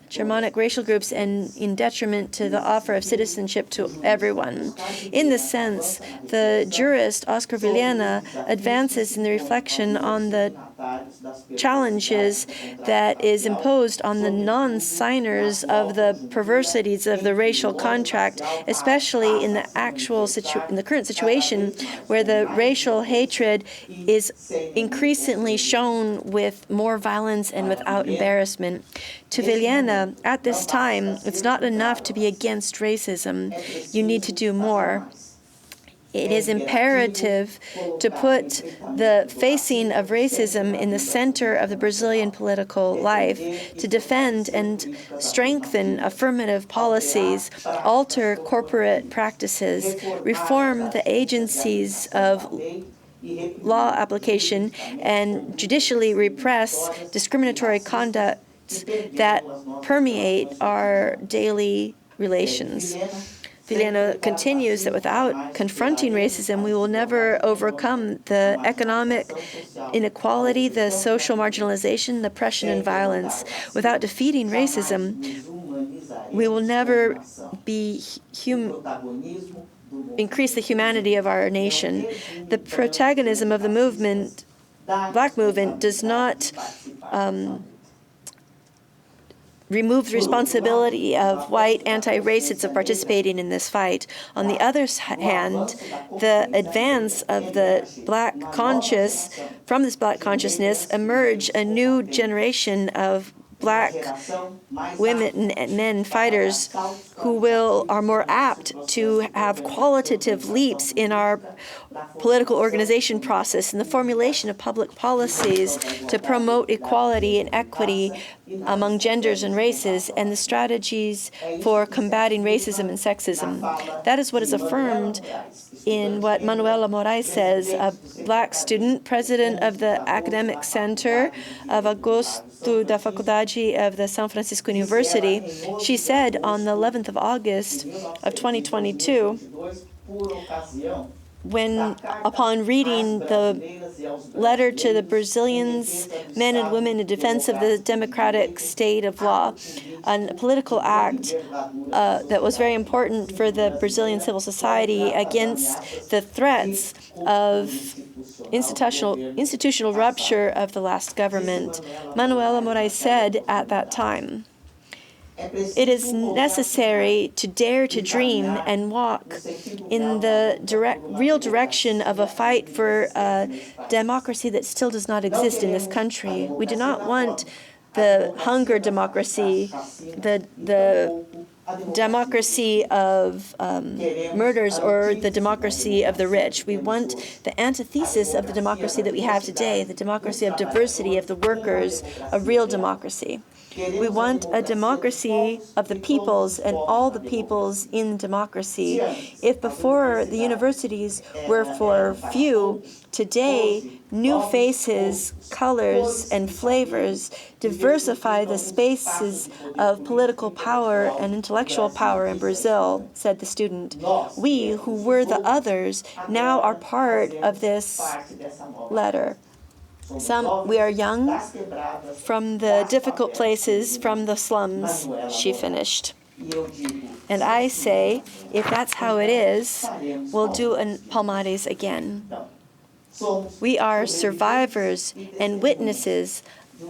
Germanic racial groups, and in detriment to the offer of citizenship to everyone. In this sense, the jurist Oscar Vilhena advances in the reflection on the challenges that is imposed on the non-signers of the perversities of the racial contract, especially in the in the current situation where the racial hatred is increasingly shown with more violence and without embarrassment. To Vilhena, at this time, it's not enough to be against racism. You need to do more. It is imperative to put the facing of racism in the center of the Brazilian political life, to defend and strengthen affirmative policies, alter corporate practices, reform the agencies of law application, and judicially repress discriminatory conduct that permeate our daily relations. Vilhena continues that without confronting racism, we will never overcome the economic inequality, the social marginalization, oppression, and violence. Without defeating racism, we will never increase the humanity of our nation. The protagonism of the movement, Black movement, does not remove the responsibility of white anti-racists of participating in this fight. On the other hand, the advance of the from this Black consciousness emerge a new generation of Black women and men fighters who are more apt to have qualitative leaps in our political organization process and the formulation of public policies to promote equality and equity among genders and races, and the strategies for combating racism and sexism. That is what is affirmed in what Manuela Moraes says, a Black student, president of the Academic Center of Agosto da Faculdade of the São Francisco University. She said on the 11th of August of 2022, when, upon reading the letter to the Brazilians, men and women in defense of the democratic state of law, a political act that was very important for the Brazilian civil society against the threats of institutional rupture of the last government. Manuela Moraes said at that time, "It is necessary to dare to dream and walk in the real direction of a fight for a democracy that still does not exist in this country. We do not want the hunger democracy, the democracy of murders or the democracy of the rich. We want the antithesis of the democracy that we have today, the democracy of diversity, of the workers, a real democracy. We want a democracy of the peoples and all the peoples in democracy. If before the universities were for few, today new faces, colors, and flavors diversify the spaces of political power and intellectual power in Brazil," said the student. "We, who were the others, now are part of this letter. We are young from the difficult places, from the slums," she finished. And I say, if that's how it is, we'll do a Palmares again. We are survivors and witnesses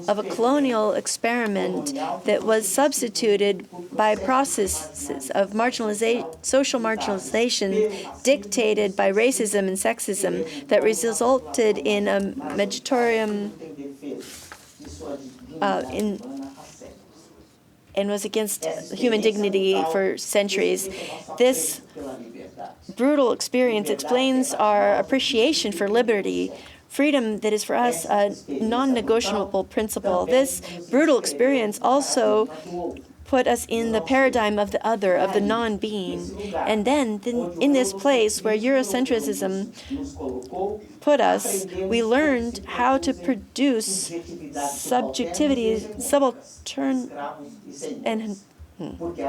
of a colonial experiment that was substituted by processes of social marginalization dictated by racism and sexism that resulted in a moratorium and was against human dignity for centuries. This brutal experience explains our appreciation for liberty, freedom that is for us a non-negotiable principle. This brutal experience also put us in the paradigm of the other, of the non-being. And then in this place where Eurocentrism put us, we learned how to produce subjectivity, subaltern, and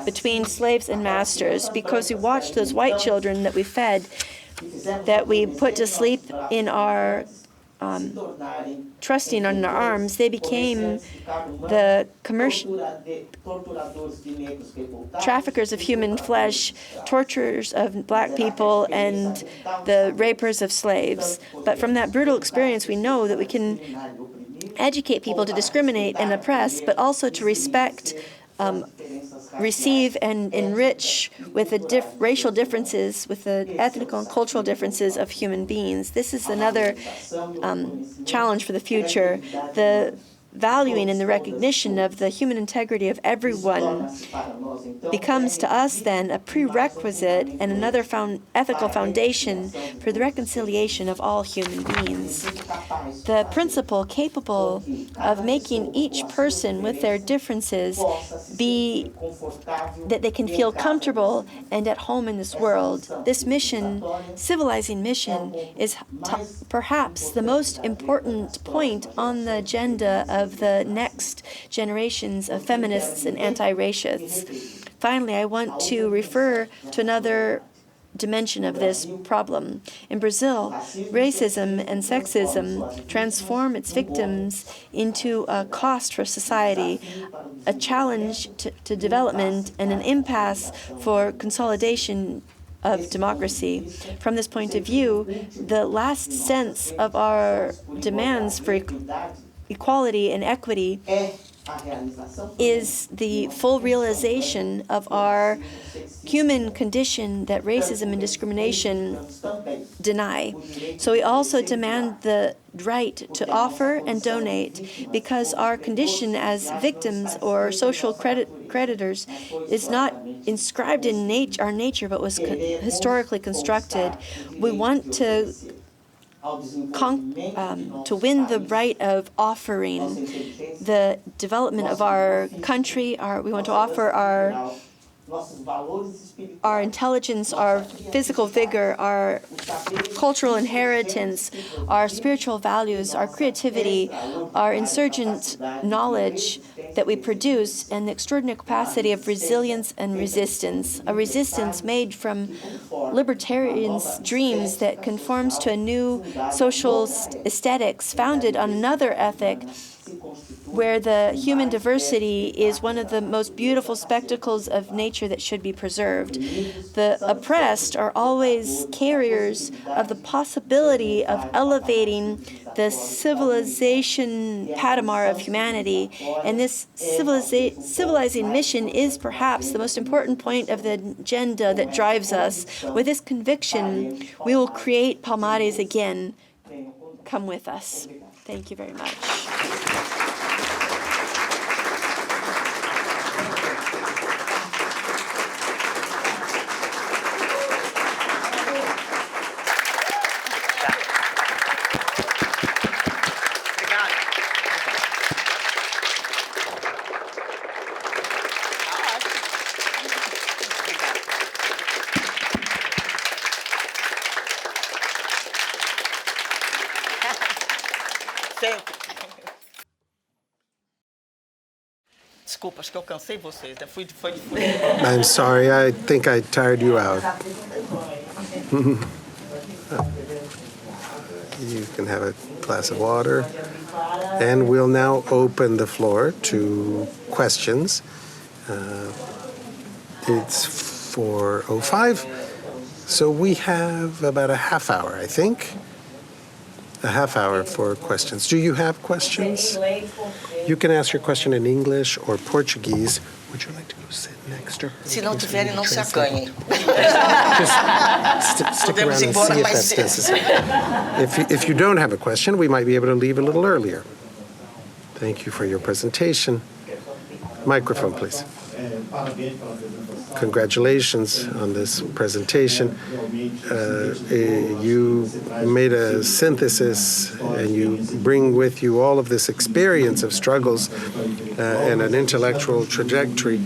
between slaves and masters, because we watched those white children that we fed, that we put to sleep in our trusting on our arms. They became the commercial traffickers of human flesh, torturers of Black people, and the rapers of slaves. But from that brutal experience, we know that we can educate people to discriminate and oppress, but also to respect, receive and enrich with the racial differences, with the ethnic and cultural differences of human beings. This is another challenge for the future. The valuing and the recognition of the human integrity of everyone becomes to us then a prerequisite and another ethical foundation for the reconciliation of all human beings. The principle capable of making each person with their differences be that they can feel comfortable and at home in this world. This mission, civilizing mission, is perhaps the most important point on the agenda of the next generations of feminists and anti-racists. Finally, I want to refer to another dimension of this problem. In Brazil, racism and sexism transform its victims into a cost for society, a challenge to development, and an impasse for consolidation of democracy. From this point of view, the last sense of our demands for equality and equity is the full realization of our human condition that racism and discrimination deny. So we also demand the right to offer and donate, because our condition as victims or social creditors is not inscribed in our nature, but was historically constructed. We want to win the right of offering the development of our country. We want to offer our intelligence, our physical vigor, our cultural inheritance, our spiritual values, our creativity, our insurgent knowledge that we produce, and the extraordinary capacity of resilience and resistance, a resistance made from libertarians' dreams that conforms to a new social aesthetics founded on another ethic, where the human diversity is one of the most beautiful spectacles of nature that should be preserved. The oppressed are always carriers of the possibility of elevating the civilization patamar of humanity, and this civilizing mission is perhaps the most important point of the agenda that drives us. With this conviction, we will create Palmares again. Come with us. Thank you very much. Desculpa, acho que eu cansei vocês. I'm sorry, I think I tired you out. You can have a glass of water. And we'll now open the floor to questions. It's 4:05, so we have about a half hour, I think. A half hour for questions. Do you have questions? You can ask your question in English or Portuguese. Would you like to go sit next to her? Se não tiverem, não se acanhem. Just stick around and see if that's necessary. If you don't have a question, we might be able to leave a little earlier. Thank you for your presentation. Microphone, please. Congratulations on this presentation. You made a synthesis and you bring with you all of this experience of struggles and an intellectual trajectory,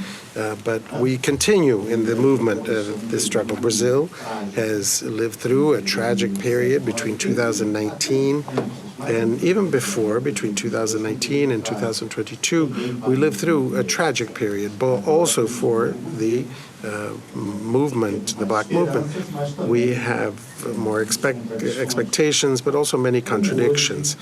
but we continue in the movement of this struggle. Brazil has lived through a tragic period between 2019 and even before, between 2019 and 2022, we lived through a tragic period, but also for the movement, the Black movement. We have more expectations, but also many contradictions.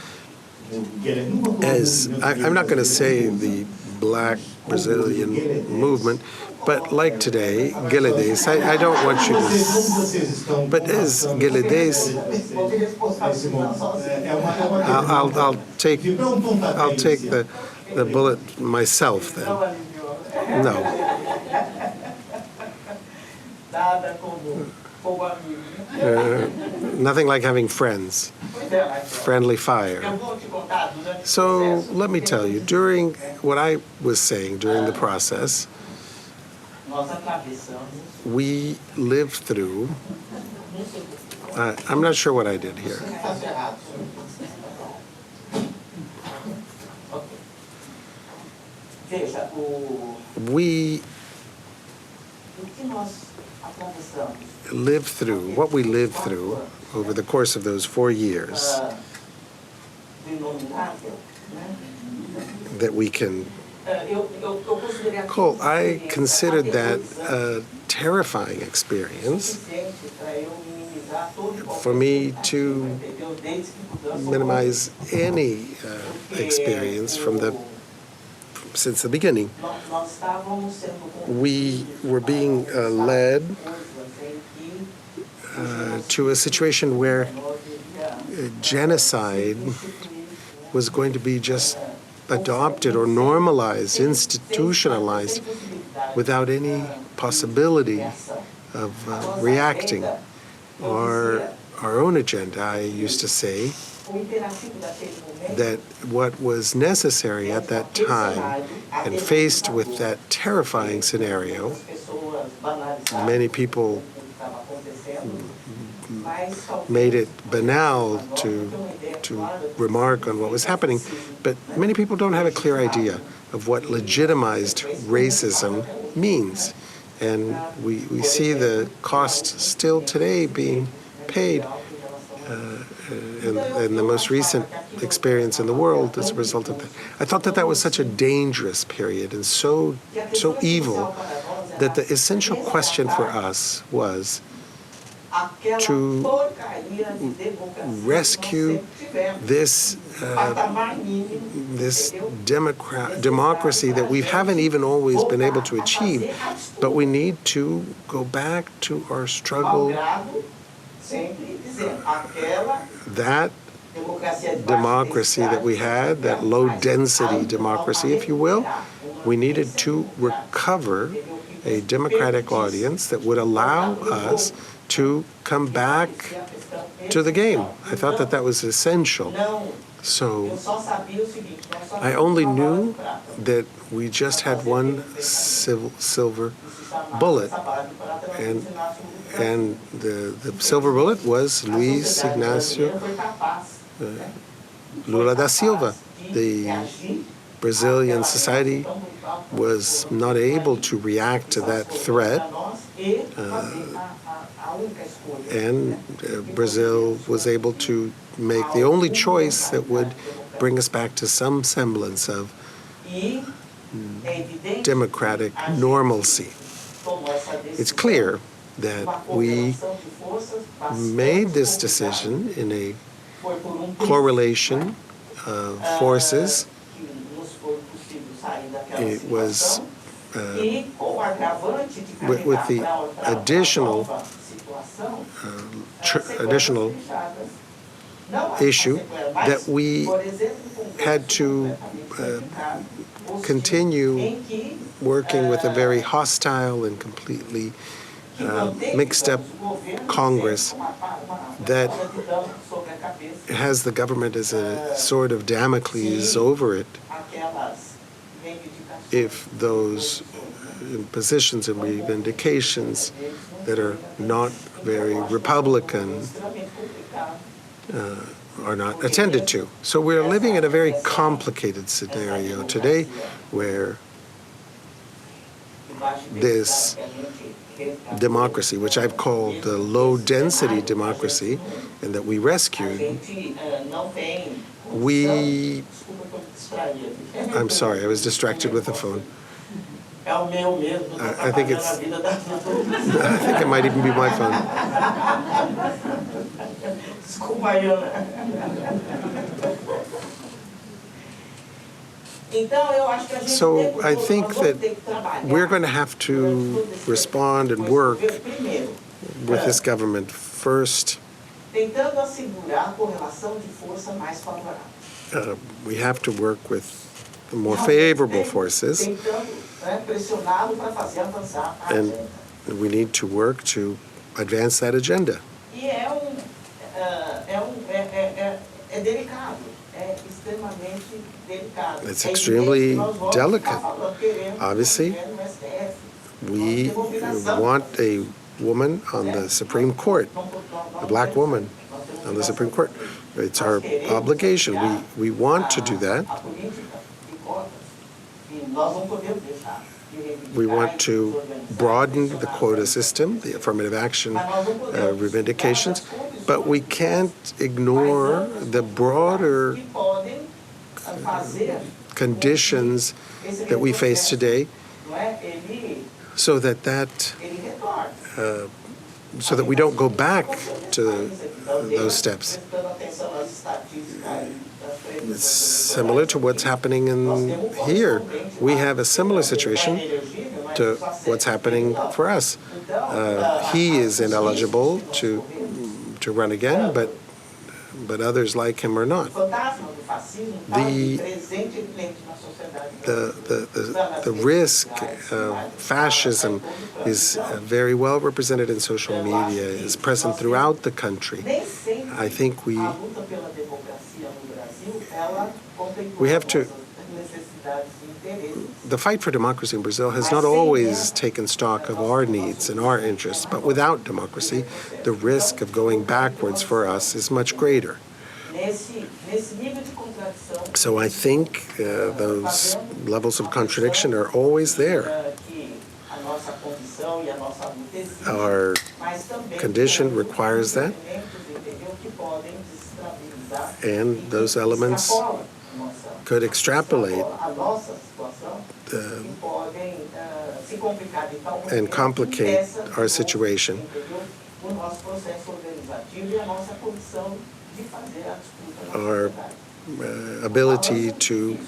I'm not going to say the Black Brazilian movement, but like today, Geledés, I don't want you to, but as Geledés, I'll take the bullet myself then. No. Nothing like having friends. Friendly fire. So let me tell you, during what I was saying during the process, we lived through, I'm not sure what I did here. We lived through, what we lived through over the course of those 4 years that we can call, I considered that a terrifying experience for me to minimize any experience since the beginning. We were being led to a situation where genocide was going to be just adopted or normalized, institutionalized, without any possibility of reacting. Our own agenda, I used to say, that what was necessary at that time, and faced with that terrifying scenario, many people made it banal to remark on what was happening, but many people don't have a clear idea of what legitimized racism means. And we see the cost still today being paid in the most recent experience in the world as a result of that. I thought that was such a dangerous period and so evil that the essential question for us was to rescue this democracy that we haven't even always been able to achieve, but we need to go back to our struggle. That democracy that we had, that low-density democracy, if you will, we needed to recover a democratic audience that would allow us to come back to the game. I thought that was essential. So I only knew that we just had one silver bullet, and the silver bullet was Luiz Inácio Lula da Silva. The Brazilian society was not able to react to that threat, and Brazil was able to make the only choice that would bring us back to some semblance of democratic normalcy. It's clear that we made this decision in a correlation of forces. It was with the additional issue that we had to continue working with a very hostile and completely mixed up Congress that has the government as a sword of Damocles over it. If those positions and reivindications that are not very Republican are not attended to. So we're living in a very complicated scenario today where this democracy, which I've called the low-density democracy, and that we rescued, I'm sorry, I was distracted with the phone. I think it might even be my phone. So I think that we're going to have to respond and work with this government first. We have to work with the more favorable forces, and we need to work to advance that agenda. It's extremely delicate. Obviously, we want a woman on the Supreme Court, a black woman on the Supreme Court. It's our obligation. We want to do that. We want to broaden the quota system, the affirmative action reivindications, but we can't ignore the broader conditions that we face today, so that we don't go back to those steps. It's similar to what's happening in here. We have a similar situation to what's happening for us. He is ineligible to run again, but others like him are not. The the risk of fascism is very well represented in social media, is present throughout the country. I think we have to. The fight for democracy in Brazil has not always taken stock of our needs and our interests, but without democracy, the risk of going backwards for us is much greater. So I think those levels of contradiction are always there. Our condition requires that, and those elements could extrapolate and complicate our situation. Our ability to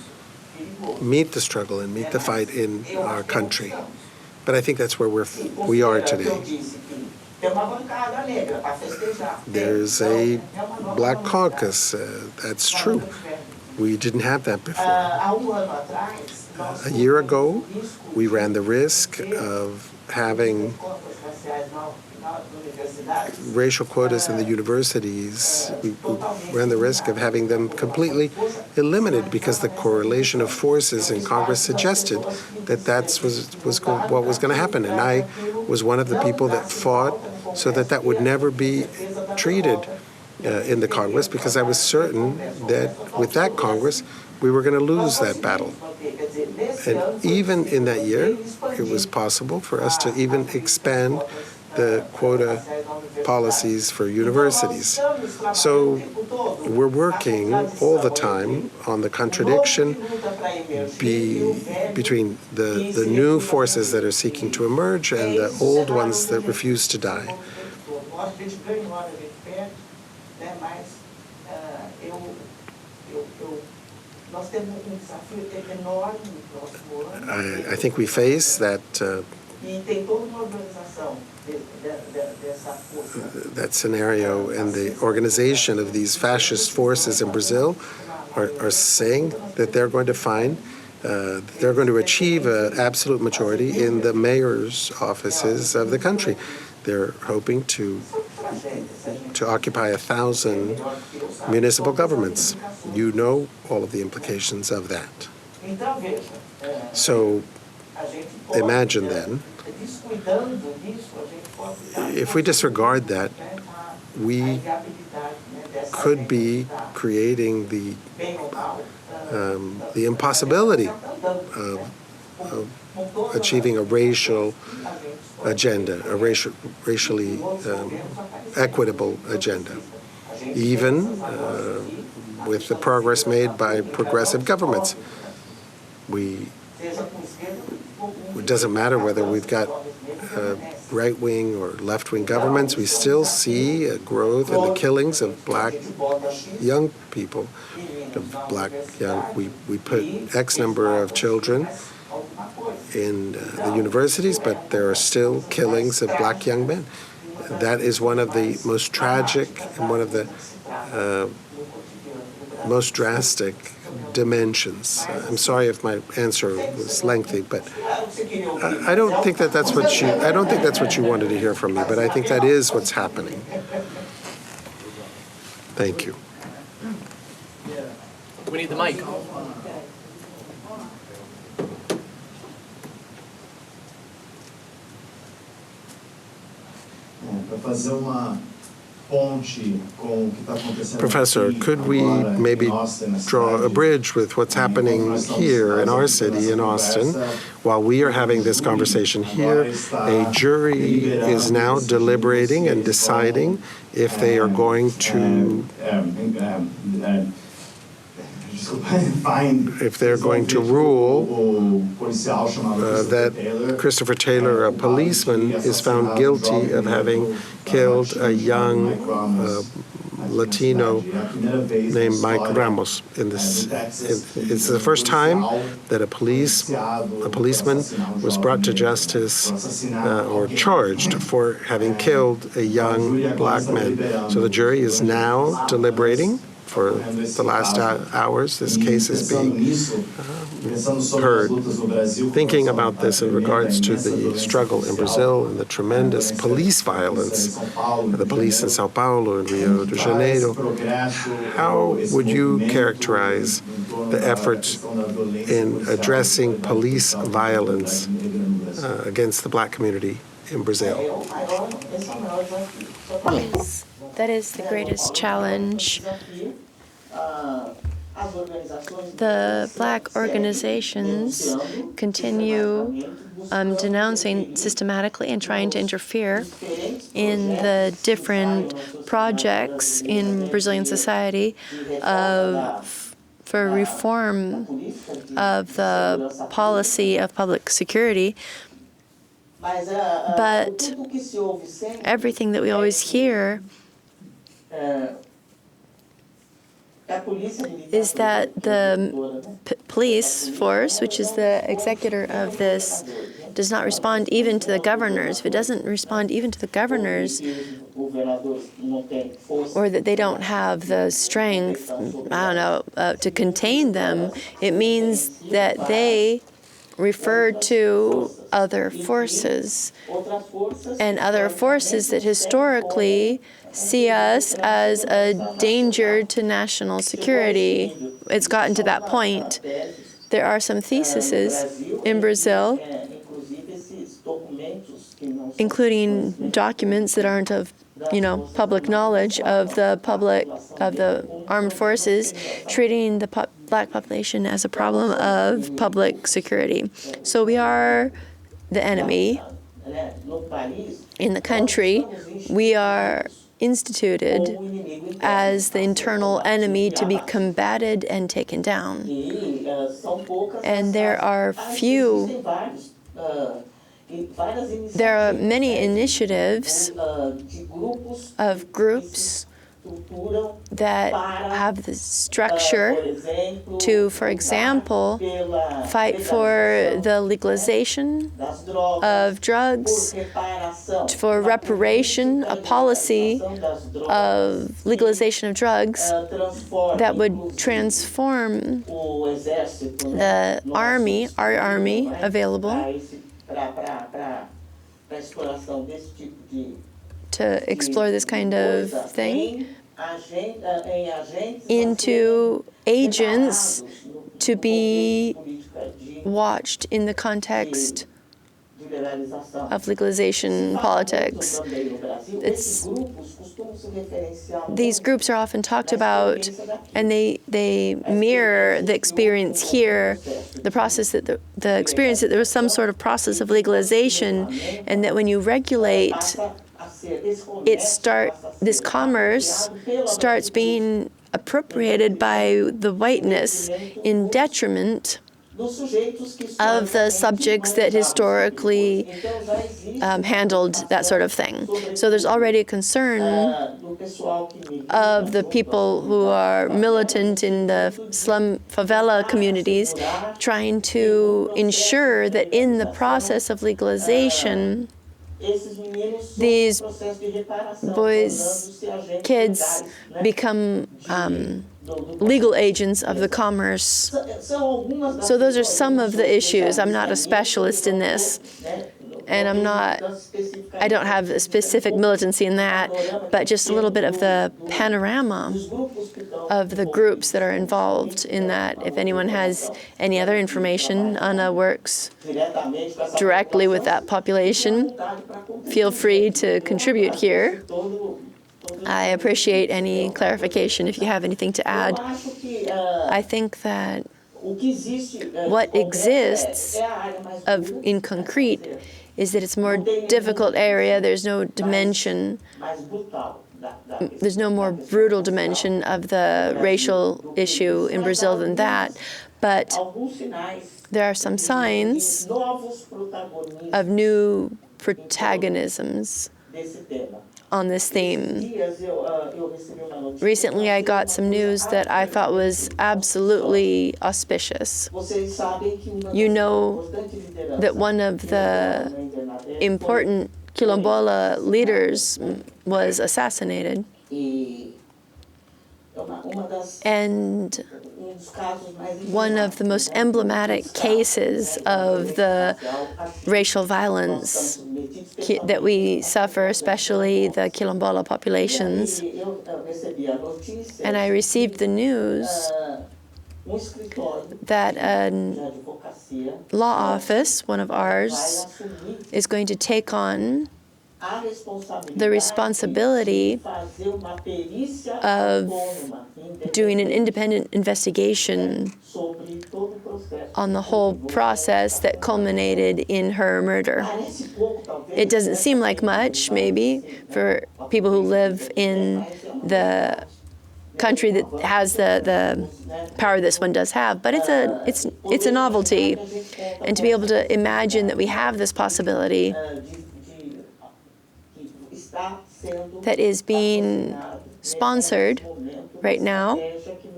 meet the struggle and meet the fight in our country. But I think that's where we are today. There's a Black Caucus, that's true. We didn't have that before. A year ago, we ran the risk of having racial quotas in the universities. We ran the risk of having them completely eliminated because the correlation of forces in Congress suggested that what was going to happen. And I was one of the people that fought so that would never be treated in the Congress, because I was certain that with that Congress, we were going to lose that battle. And even in that year, it was possible for us to even expand the quota policies for universities. So we're working all the time on the contradiction between the new forces that are seeking to emerge and the old ones that refuse to die. I think we face that scenario, and the organization of these fascist forces in Brazil are saying that they're going to find, they're going to achieve an absolute majority in the mayor's offices of the country. They're hoping to occupy 1,000 municipal governments. You know all of the implications of that. So imagine then, if we disregard that, we could be creating the impossibility of achieving a racial agenda, a racially equitable agenda, even with the progress made by progressive governments. It doesn't matter whether we've got right-wing or left-wing governments, we still see a growth in the killings of Black young people, we put X number of children in the universities, but there are still killings of Black young men. That is one of the most tragic and one of the most drastic dimensions. I'm sorry if my answer was lengthy, but I don't think that's what you wanted to hear from me, but I think that is what's happening. Thank you. We need the mic. Professor, could we maybe draw a bridge with what's happening here in our city, in Austin? While we are having this conversation here, a jury is now deliberating and deciding if they are going to rule that Christopher Taylor, a policeman, is found guilty of having killed a young Latino named Mike Ramos. It's the first time that a policeman was brought to justice or charged for having killed a young Black man. So the jury is now deliberating for the last hours. This case is being heard. Thinking about this in regards to the struggle in Brazil and the tremendous police violence, the police in São Paulo and Rio de Janeiro, how would you characterize the efforts in addressing police violence against the Black community in Brazil? Yes, that is the greatest challenge. The Black organizations continue denouncing systematically and trying to interfere in the different projects in Brazilian society for reform of the policy of public security. But everything that we always hear is that the police force, which is the executor of this, does not respond even to the governors. If it doesn't respond even to the governors, or that they don't have the strength, to contain them, it means that they refer to other forces, and other forces that historically see us as a danger to national security. It's gotten to that point. There are some theses in Brazil, including documents that aren't of public knowledge of the armed forces, treating the Black population as a problem of public security. So we are the enemy. In the country, we are instituted as the internal enemy to be combated and taken down. And there are many initiatives of groups that have the structure to, for example, fight for the legalization of drugs, for reparation, a policy of legalization of drugs that would transform the army, our army, available to explore this kind of thing, into agents to be watched in the context of legalization politics. These groups are often talked about, and they mirror the experience here, the process that the experience that there was some sort of process of legalization, and that when you regulate, this commerce starts being appropriated by the whiteness in detriment of the subjects that historically handled that sort of thing. So there's already a concern of the people who are militant in the slum favela communities, trying to ensure that in the process of legalization, these kids become legal agents of the commerce. So those are some of the issues. I'm not a specialist in this, and I don't have a specific militancy in that, but just a little bit of the panorama of the groups that are involved in that. If anyone has any other information, Ana works directly with that population. Feel free to contribute here. I appreciate any clarification if you have anything to add. I think that what exists in concrete is that it's a more difficult area. There's no dimension. There's no more brutal dimension of the racial issue in Brazil than that. But there are some signs of new protagonisms on this theme. Recently, I got some news that I thought was absolutely auspicious. You know that one of the important Quilombola leaders was assassinated. And one of the most emblematic cases of the racial violence that we suffer, especially the Quilombola populations. And I received the news that a law office, one of ours, is going to take on the responsibility of doing an independent investigation on the whole process that culminated in her murder. It doesn't seem like much, maybe, for people who live in the country that has the power this one does have, but it's a novelty, and to be able to imagine that we have this possibility that is being sponsored right now,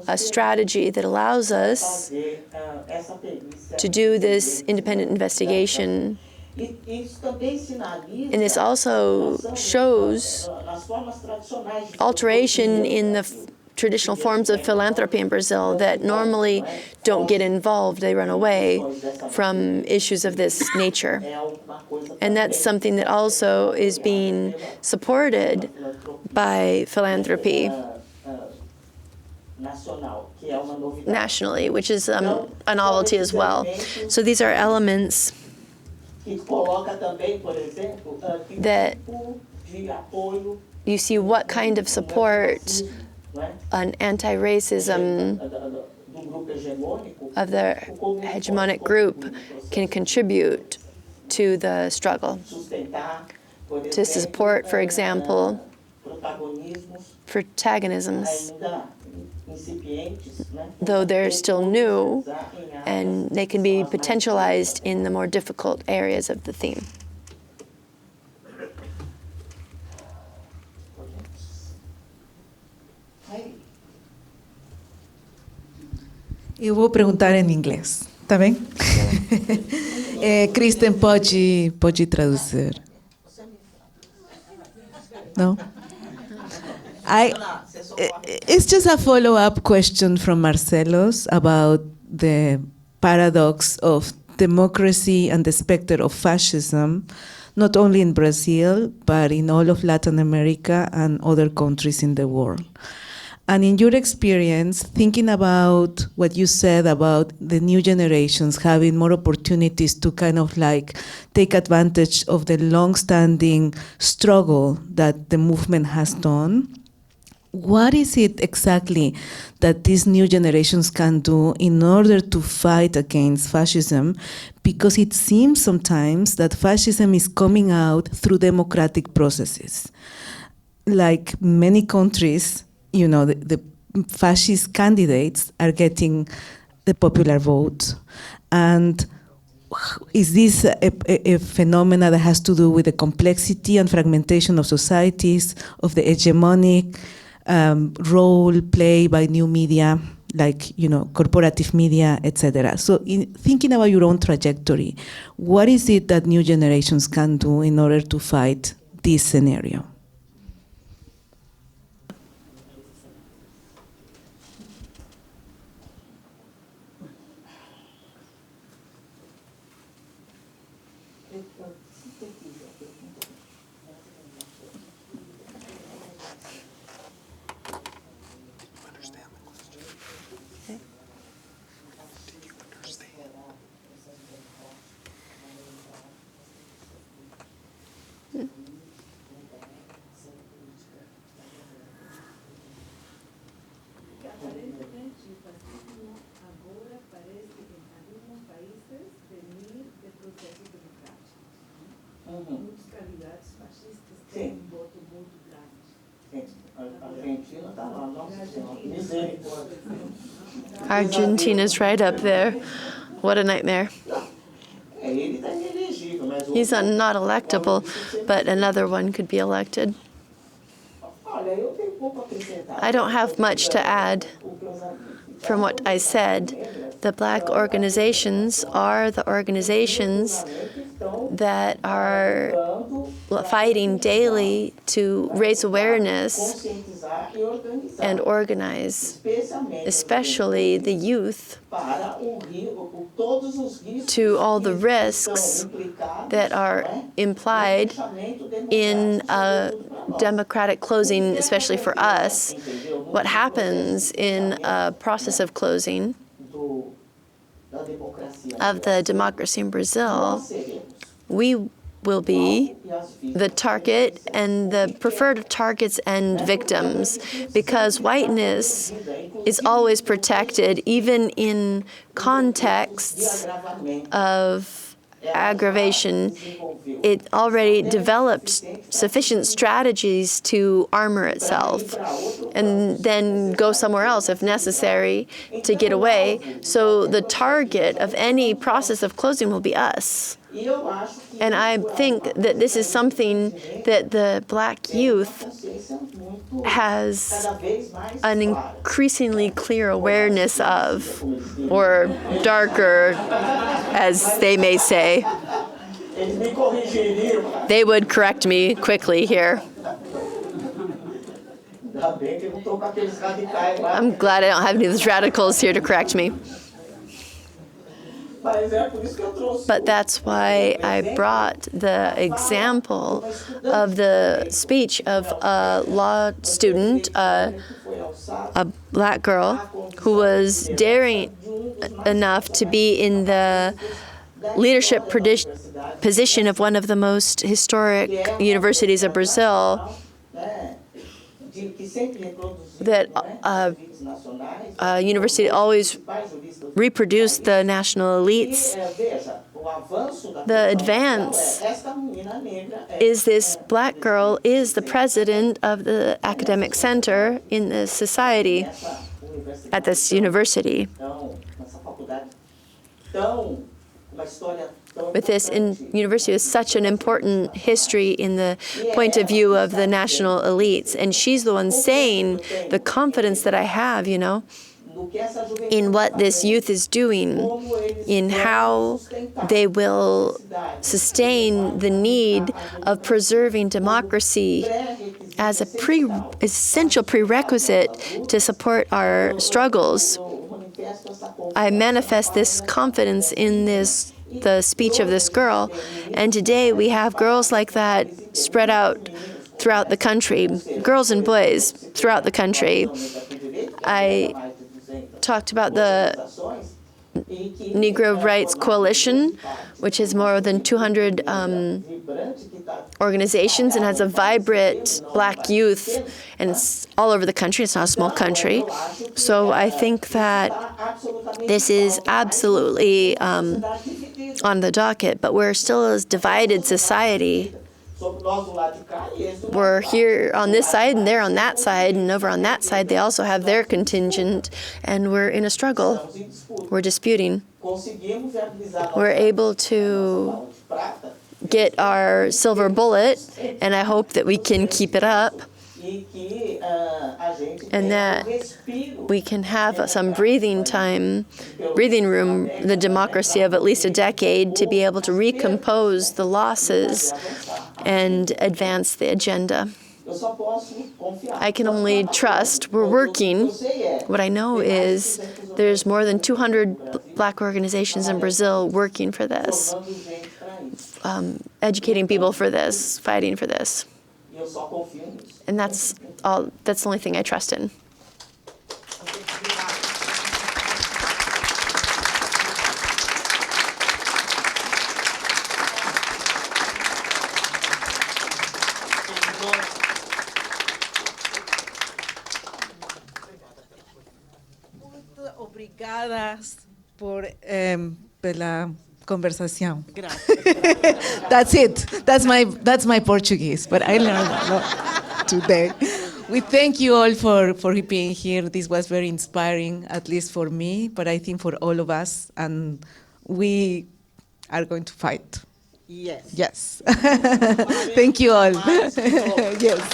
a strategy that allows us to do this independent investigation. And this also shows alteration in the traditional forms of philanthropy in Brazil that normally don't get involved. They run away from issues of this nature. And that's something that also is being supported by philanthropy nationally, which is a novelty as well. So these are elements that you see what kind of support an anti-racism of the hegemonic group can contribute to the struggle. To support, for example, protagonisms, though they're still new, and they can be potentialized in the more difficult areas of the theme. Eu vou perguntar em inglês, tá bem? Kristen pode traduzir? No? It's just a follow-up question from Marcelo's about the paradox of democracy and the specter of fascism, not only in Brazil, but in all of Latin America and other countries in the world. And in your experience, thinking about what you said about the new generations having more opportunities to kind of like take advantage of the long-standing struggle that the movement has done, what is it exactly that these new generations can do in order to fight against fascism? Because it seems sometimes that fascism is coming out through democratic processes. Like many countries, you know, the fascist candidates are getting the popular vote. And is this a phenomena that has to do with the complexity and fragmentation of societies, of the hegemonic role played by new media, like, you know, corporative media, etc.? So in thinking about your own trajectory, what is it that new generations can do in order to fight this scenario? Argentina's right up there. What a nightmare. He's not electable, but another one could be elected. I don't have much to add from what I said. The Black organizations are the organizations that are fighting daily to raise awareness and organize, especially the youth, to all the risks that are implied in a democratic closing, especially for us. What happens in a process of closing of the democracy in Brazil, we will be the target and the preferred targets and victims, because whiteness is always protected, even in contexts of aggravation. It already developed sufficient strategies to armor itself and then go somewhere else if necessary to get away. So the target of any process of closing will be us. And I think that this is something that the Black youth has an increasingly clear awareness of, or darker, as they may say. They would correct me quickly here. I'm glad I don't have any of those radicals here to correct me. But that's why I brought the example of the speech of a law student, a Black girl, who was daring enough to be in the leadership position of one of the most historic universities of Brazil, that university always reproduced the national elites. The advance is this Black girl is the president of the academic center in the society at this university. With this university is such an important history in the point of view of the national elites. And she's the one saying the confidence that I have, you know, in what this youth is doing, in how they will sustain the need of preserving democracy as a essential prerequisite to support our struggles. I manifest this confidence in the speech of this girl, and today we have girls like that spread out throughout the country, girls and boys throughout the country. I talked about the Negro Rights Coalition, which has more than 200 organizations and has a vibrant Black youth, and it's all over the country. It's not a small country. So I think that this is absolutely on the docket, but we're still a divided society. We're here on this side and they're on that side, and over on that side they also have their contingent, and we're in a struggle. We're disputing. We're able to get our silver bullet, and I hope that we can keep it up, and that we can have some breathing room, the democracy of at least a decade, to be able to recompose the losses and advance the agenda. I can only trust. We're working. What I know is there's more than 200 Black organizations in Brazil working for this, educating people for this, fighting for this. And that's all. That's the only thing I trust in. Obrigadas por la conversación. That's it. That's my Portuguese, but I learned a lot today. We thank you all for being here. This was very inspiring, at least for me, but I think for all of us, and we are going to fight. Yes. Yes. Thank you all. Yes.